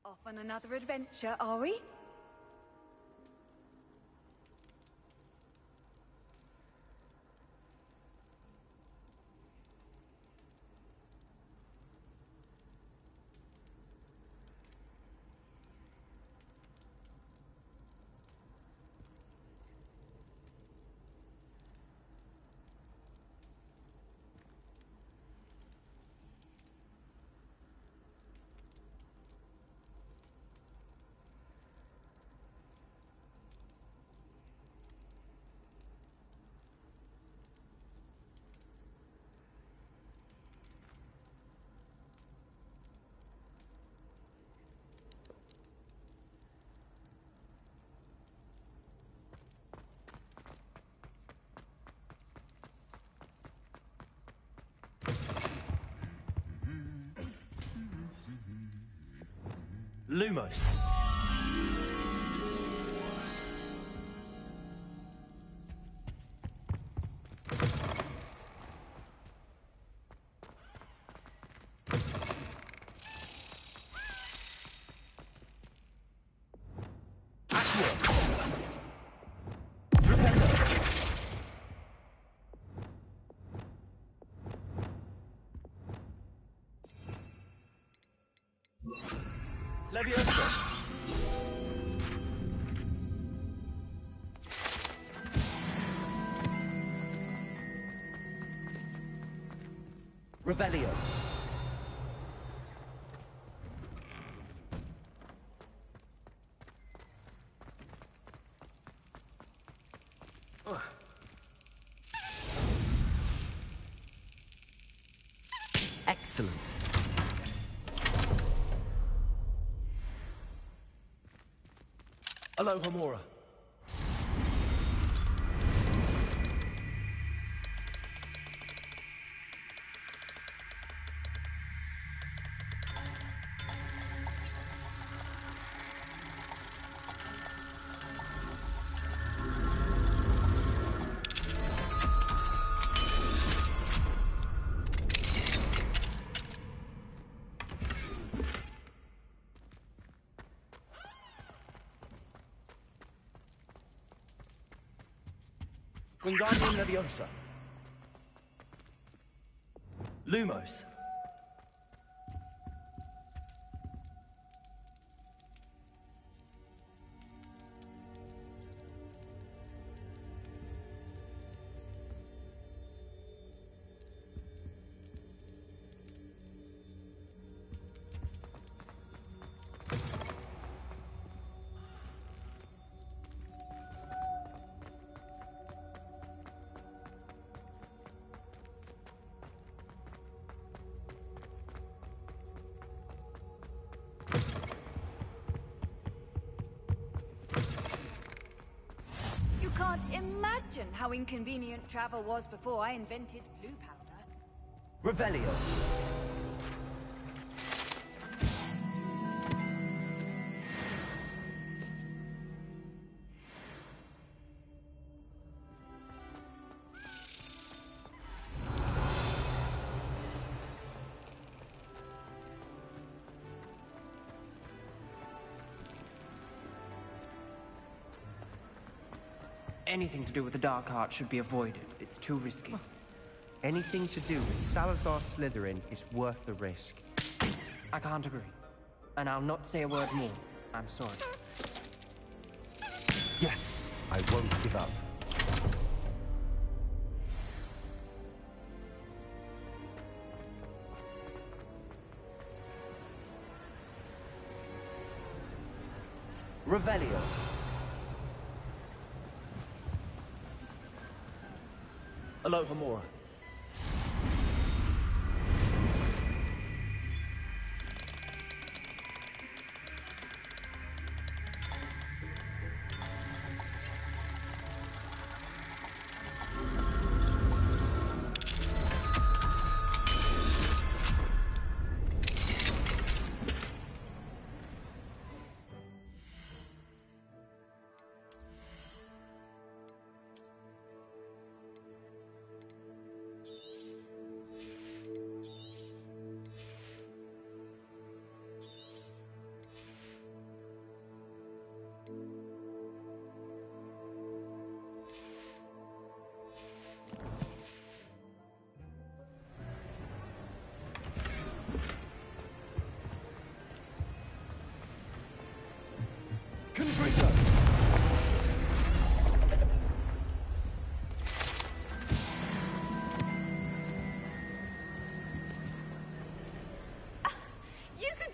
Off on another adventure, are we? Lumos. Leviosa. Revelio. Excellent. Alohomora. Wingardium Leviosa. Lumos. You can't imagine how inconvenient travel was before I invented blue powder. Revelio. Anything to do with the Dark Art should be avoided. It's too risky. Anything to do with Salazar Slytherin is worth the risk. I can't agree. And I'll not say a word more. I'm sorry. Yes, I won't give up. Revelio. Alohomora.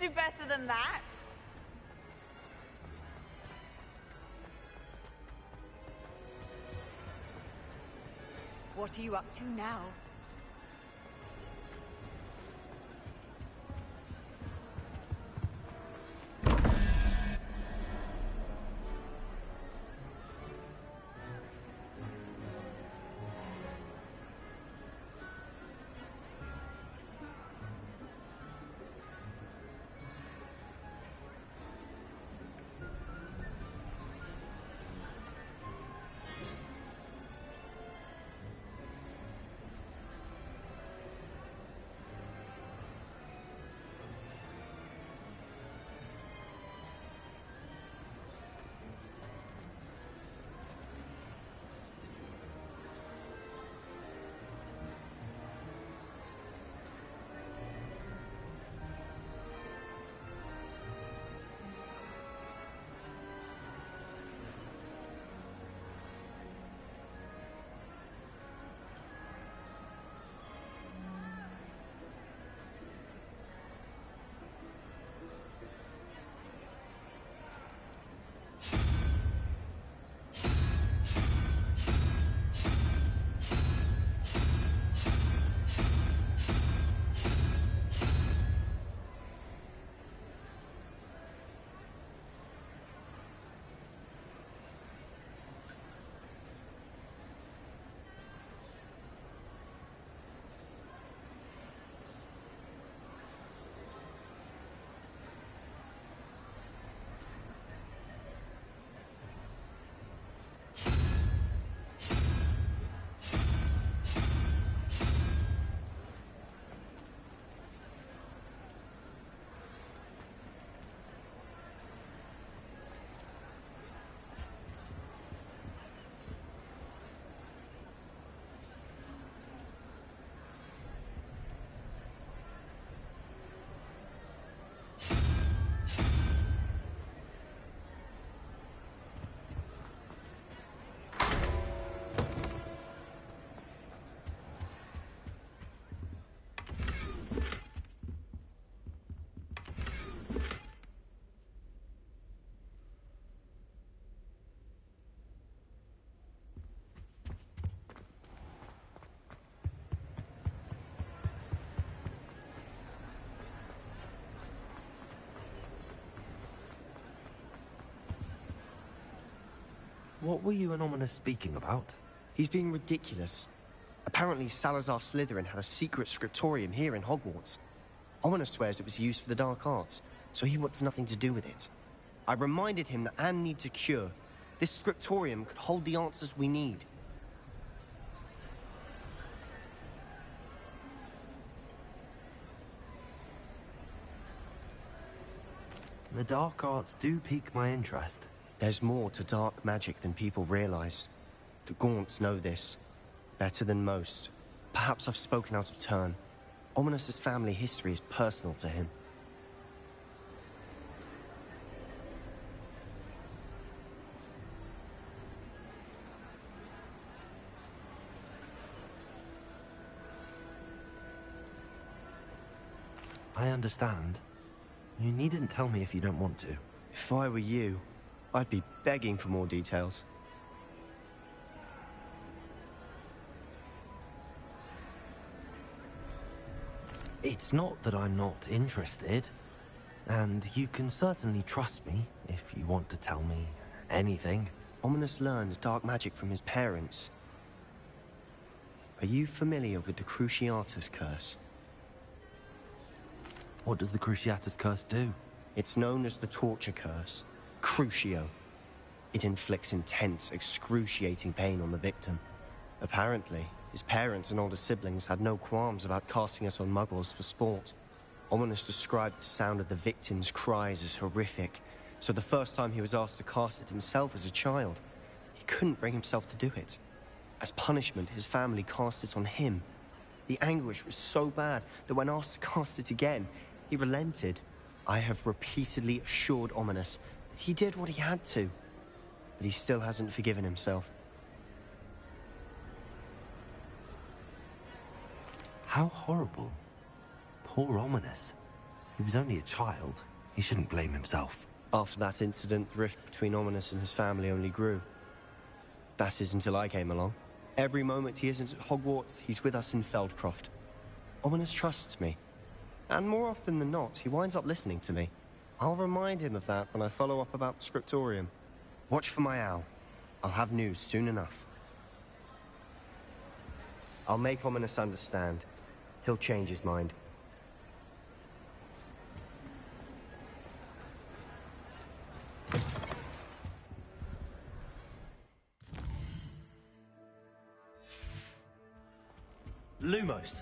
do better than that. What are you up to now? What were you and Ominous speaking about? He's being ridiculous. Apparently Salazar Slytherin had a secret scriptorium here in Hogwarts. Ominous swears it was used for the dark arts, so he wants nothing to do with it. I reminded him that Anne needs a cure. This scriptorium could hold the answers we need. The dark arts do pique my interest. There's more to dark magic than people realize. The Gaunts know this. Better than most. Perhaps I've spoken out of turn. Ominous's family history is personal to him. I understand. You needn't tell me if you don't want to. If I were you, I'd be begging for more details. It's not that I'm not interested. And you can certainly trust me if you want to tell me anything. Ominous learned dark magic from his parents. Are you familiar with the Cruciatus Curse? What does the Cruciatus Curse do? It's known as the Torture Curse. Crucio. It inflicts intense, excruciating pain on the victim. Apparently, his parents and older siblings had no qualms about casting it on muggles for sport. Ominous described the sound of the victim's cries as horrific, so the first time he was asked to cast it himself as a child, he couldn't bring himself to do it. As punishment, his family cast it on him. The anguish was so bad that when asked to cast it again, he relented. I have repeatedly assured Ominous that he did what he had to, but he still hasn't forgiven himself. How horrible. Poor Ominous. He was only a child. He shouldn't blame himself. After that incident, the rift between Ominous and his family only grew. That is until I came along. Every moment he isn't at Hogwarts, he's with us in Feldcroft. Ominous trusts me. And more often than not, he winds up listening to me. I'll remind him of that when I follow up about the scriptorium. Watch for my owl. I'll have news soon enough. I'll make Ominous understand. He'll change his mind. Lumos!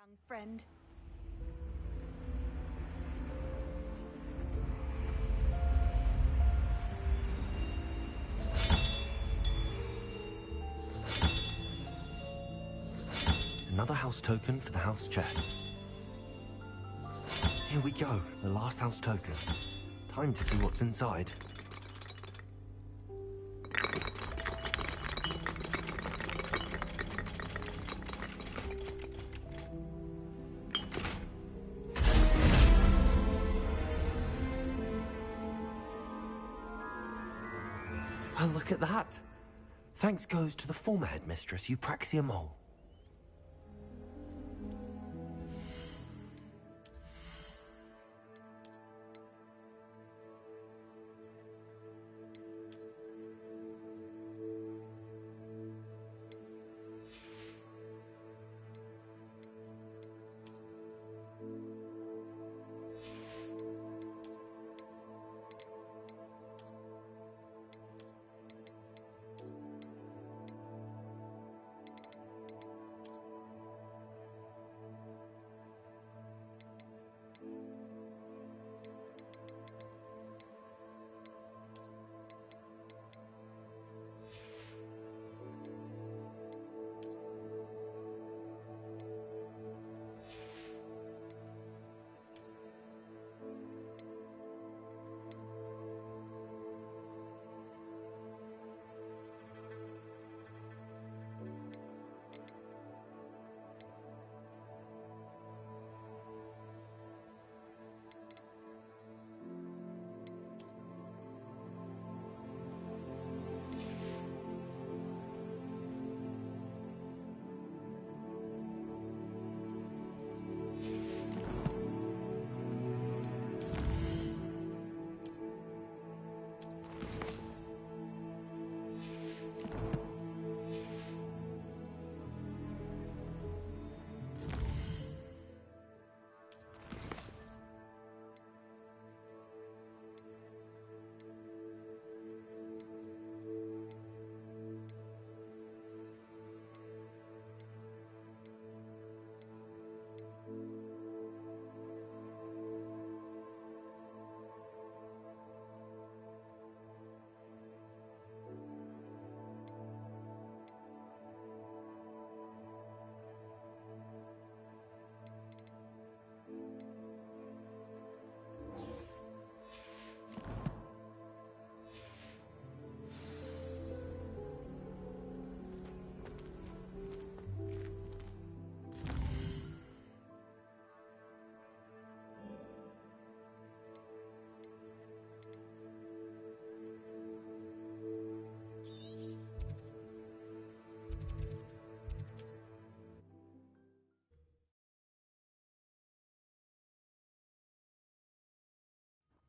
Young friend. Another house token for the house chest. Here we go, the last house token. Time to see what's inside. Well, look at that. Thanks goes to the former headmistress, Eupraxia Mole.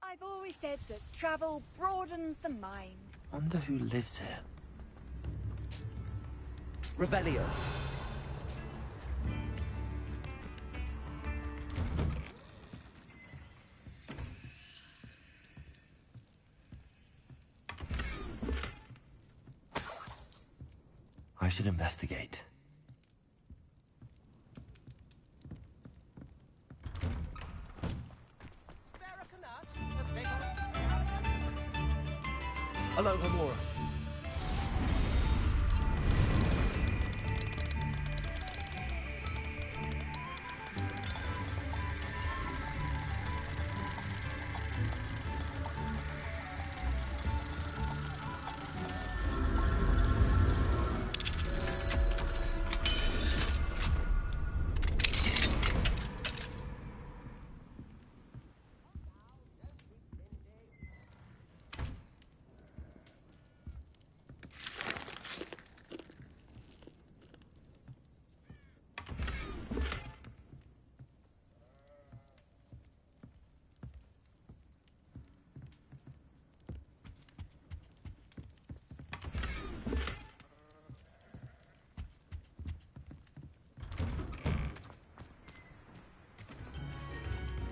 I've always said that travel broadens the mind. Wonder who lives here. Revelio. I should investigate. Hello, Hamura.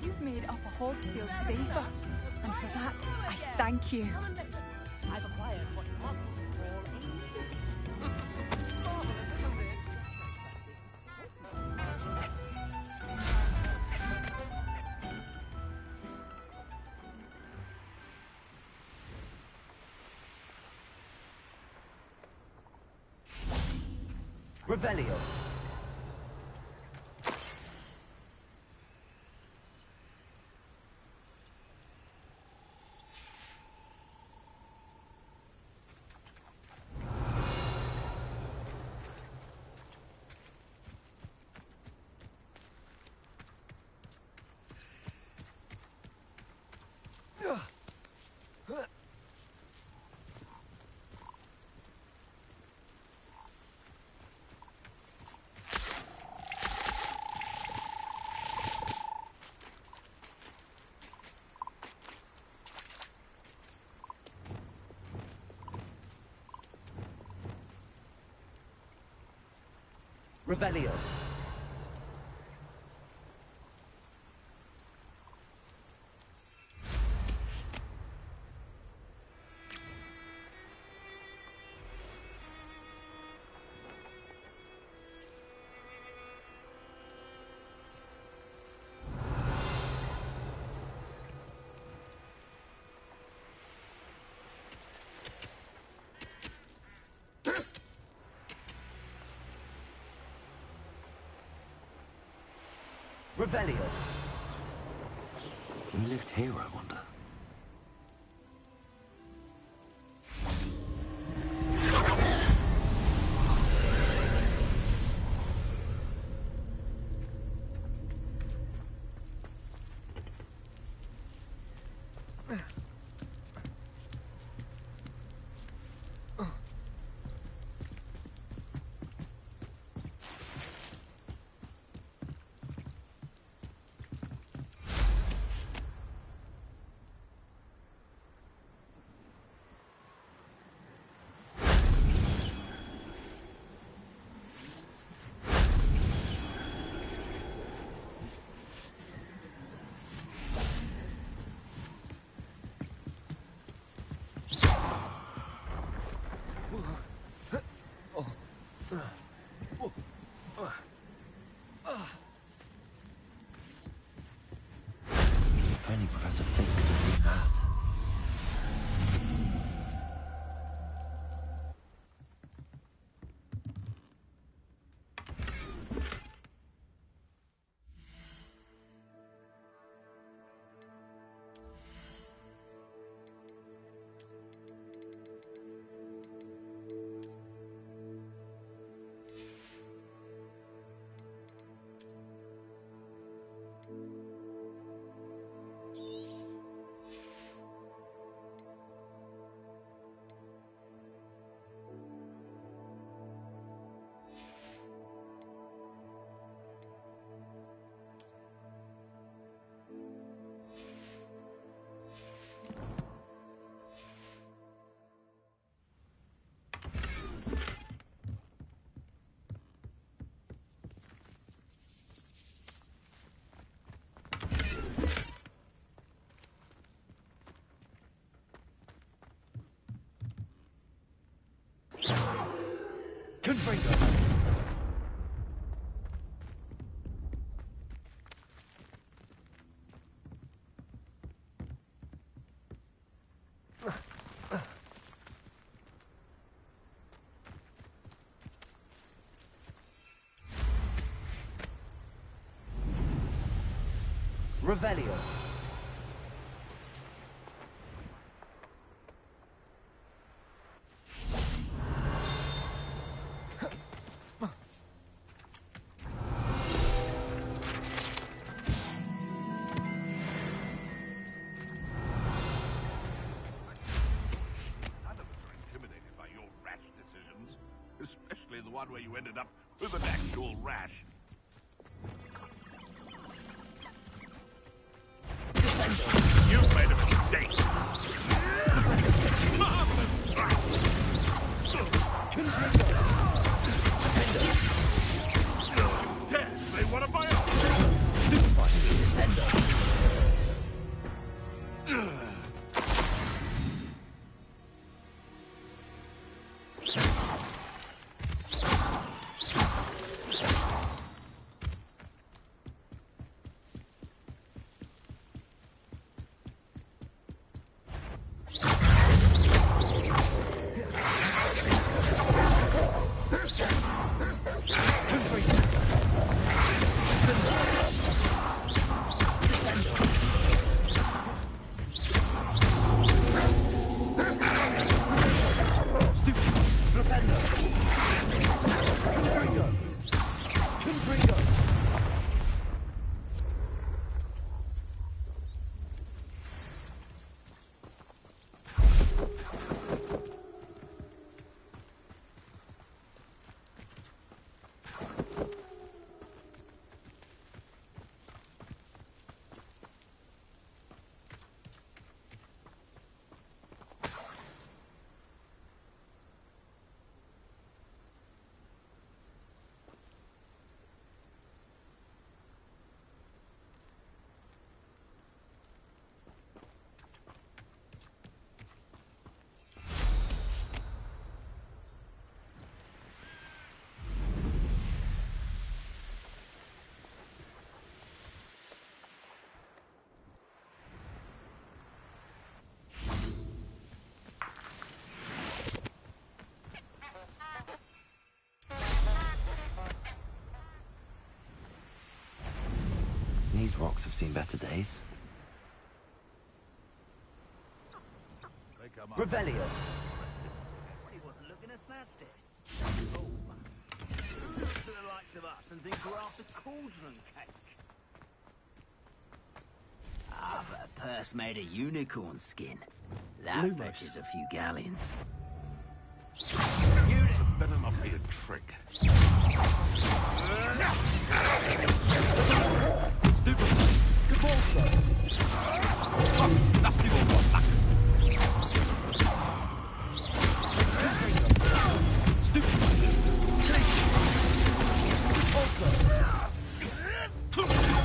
You've made Upper Hogsfield safer, and for that, I thank you. I've acquired what modern call Revelio. Revelio. Revelio. Who lived here, I wonder? Revelio. Especially the one where you ended up with an actual rash. You've made a mistake. Marvelous strike. You dare slay one of my own. Stupefy. Descendo. These rocks have seen better days. Revelio. He wasn't looking at snatched it. Oh, who looks to the likes of us and thinks we're after cauldron cake? Ah, but a purse made of unicorn skin. That fetches a few galleons. It better not be a trick. Stupid. Cabalso. Nasty ball. Stupid.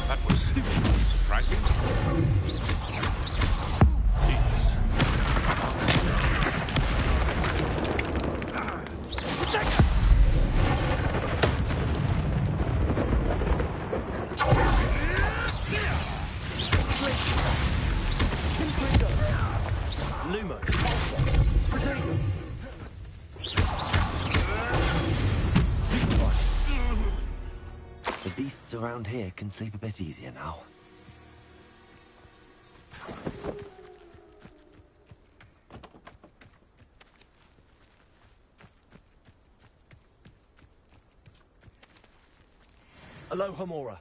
That was stupid. Surprising. The beasts around here can sleep a bit easier now. Aloha Mora.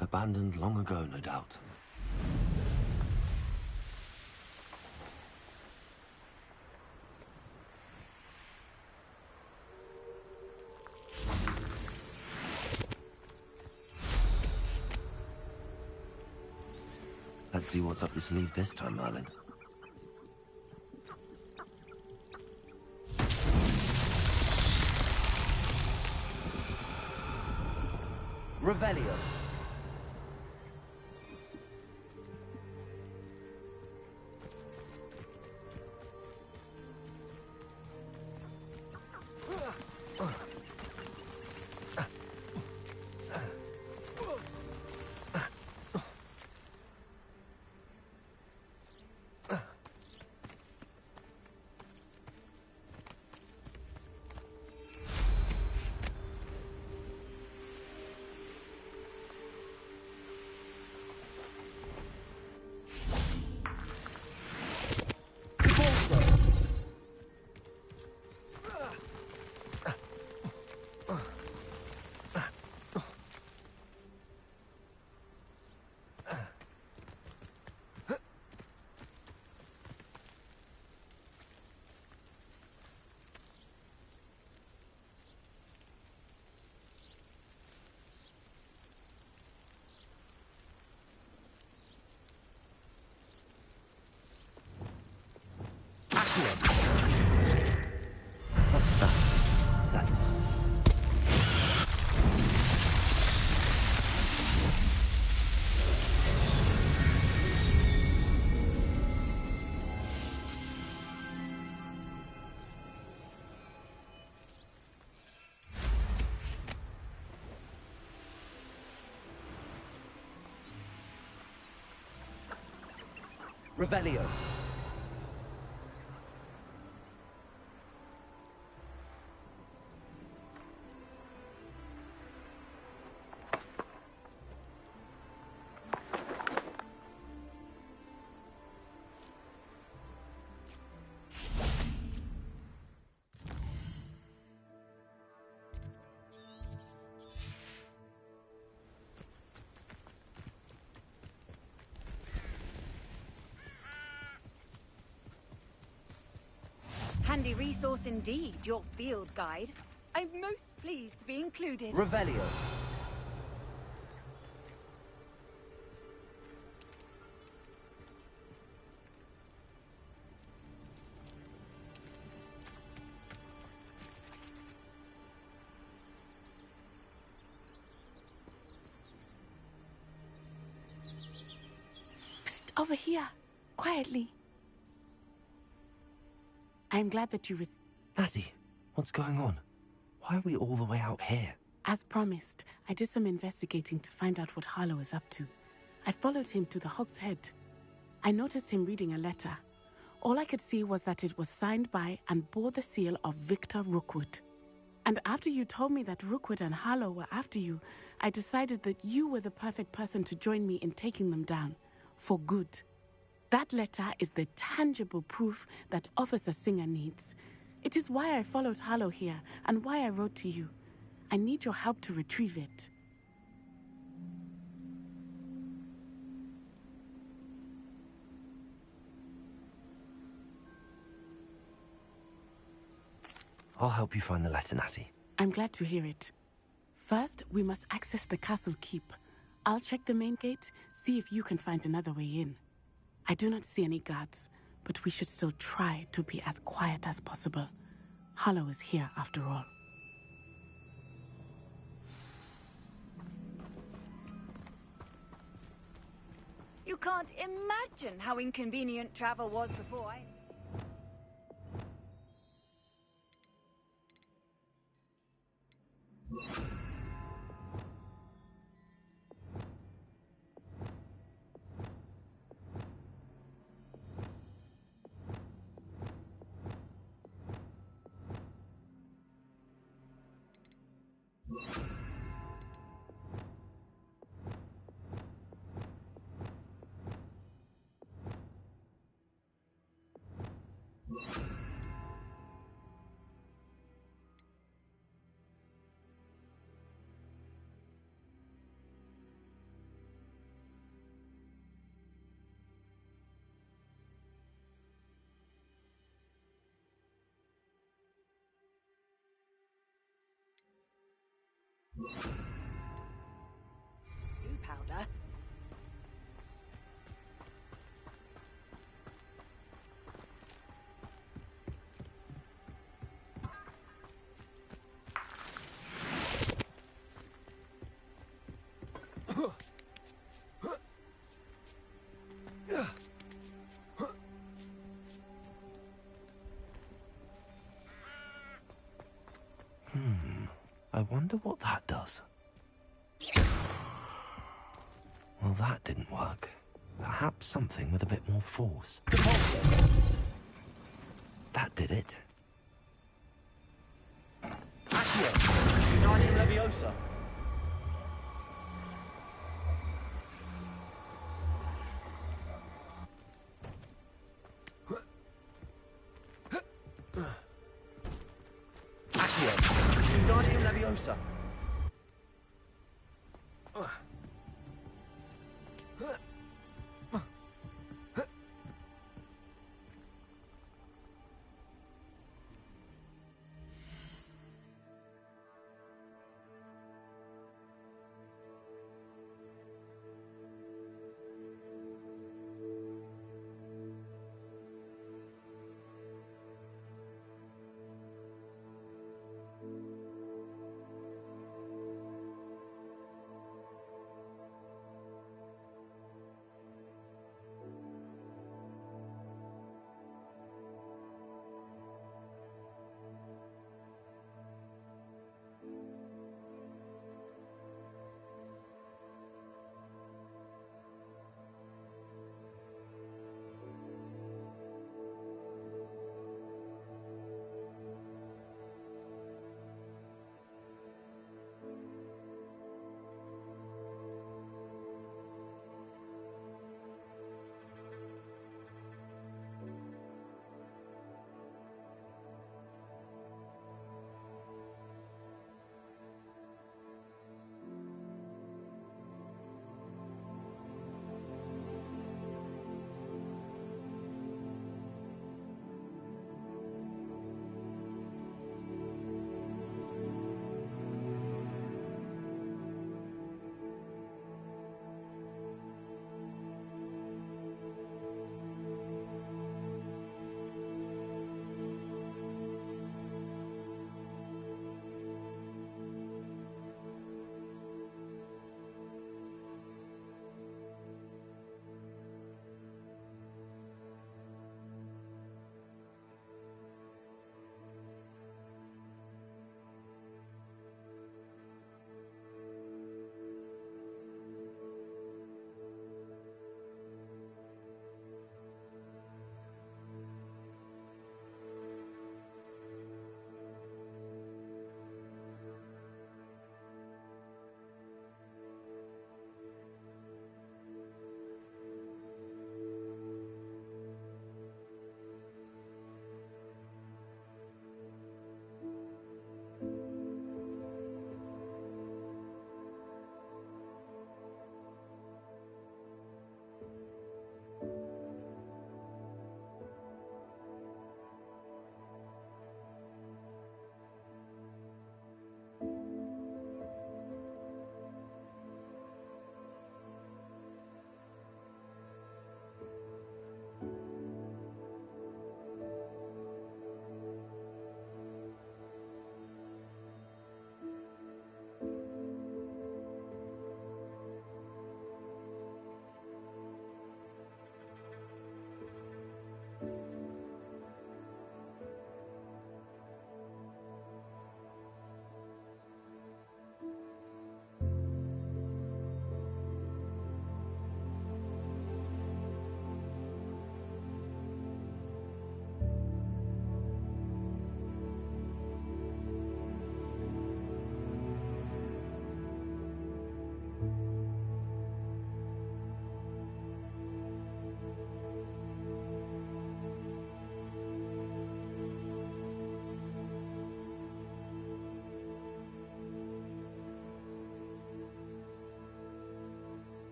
Abandoned long ago, no doubt. Let's see what's up your sleeve this time, Merlin. Revelio. What's that? Sad. Revelio. Handy resource indeed, your field guide. I'm most pleased to be included. Revelio. Psst, over here. Quietly. I'm glad that you Natty, what's going on? Why are we all the way out here? As promised, I did some investigating to find out what Harlow is up to. I followed him to the Hog's Head. I noticed him reading a letter. All I could see was that it was signed by and bore the seal of Victor Rookwood. And after you told me that Rookwood and Harlow were after you, I decided that you were the perfect person to join me in taking them down. For good. That letter is the tangible proof that Officer Singer needs. It is why I followed Harlow here and why I wrote to you. I need your help to retrieve it. I'll help you find the letter, Natty. I'm glad to hear it. First, we must access the castle keep. I'll check the main gate, see if you can find another way in. I do not see any guards, but we should still try to be as quiet as possible. Harlow is here after all. You can't imagine how inconvenient travel was before I... Blue powder? wonder what that does. Well, that didn't work. Perhaps something with a bit more force. That did it. Accio! Wingardium Leviosa! Accio! Wingardium Leviosa!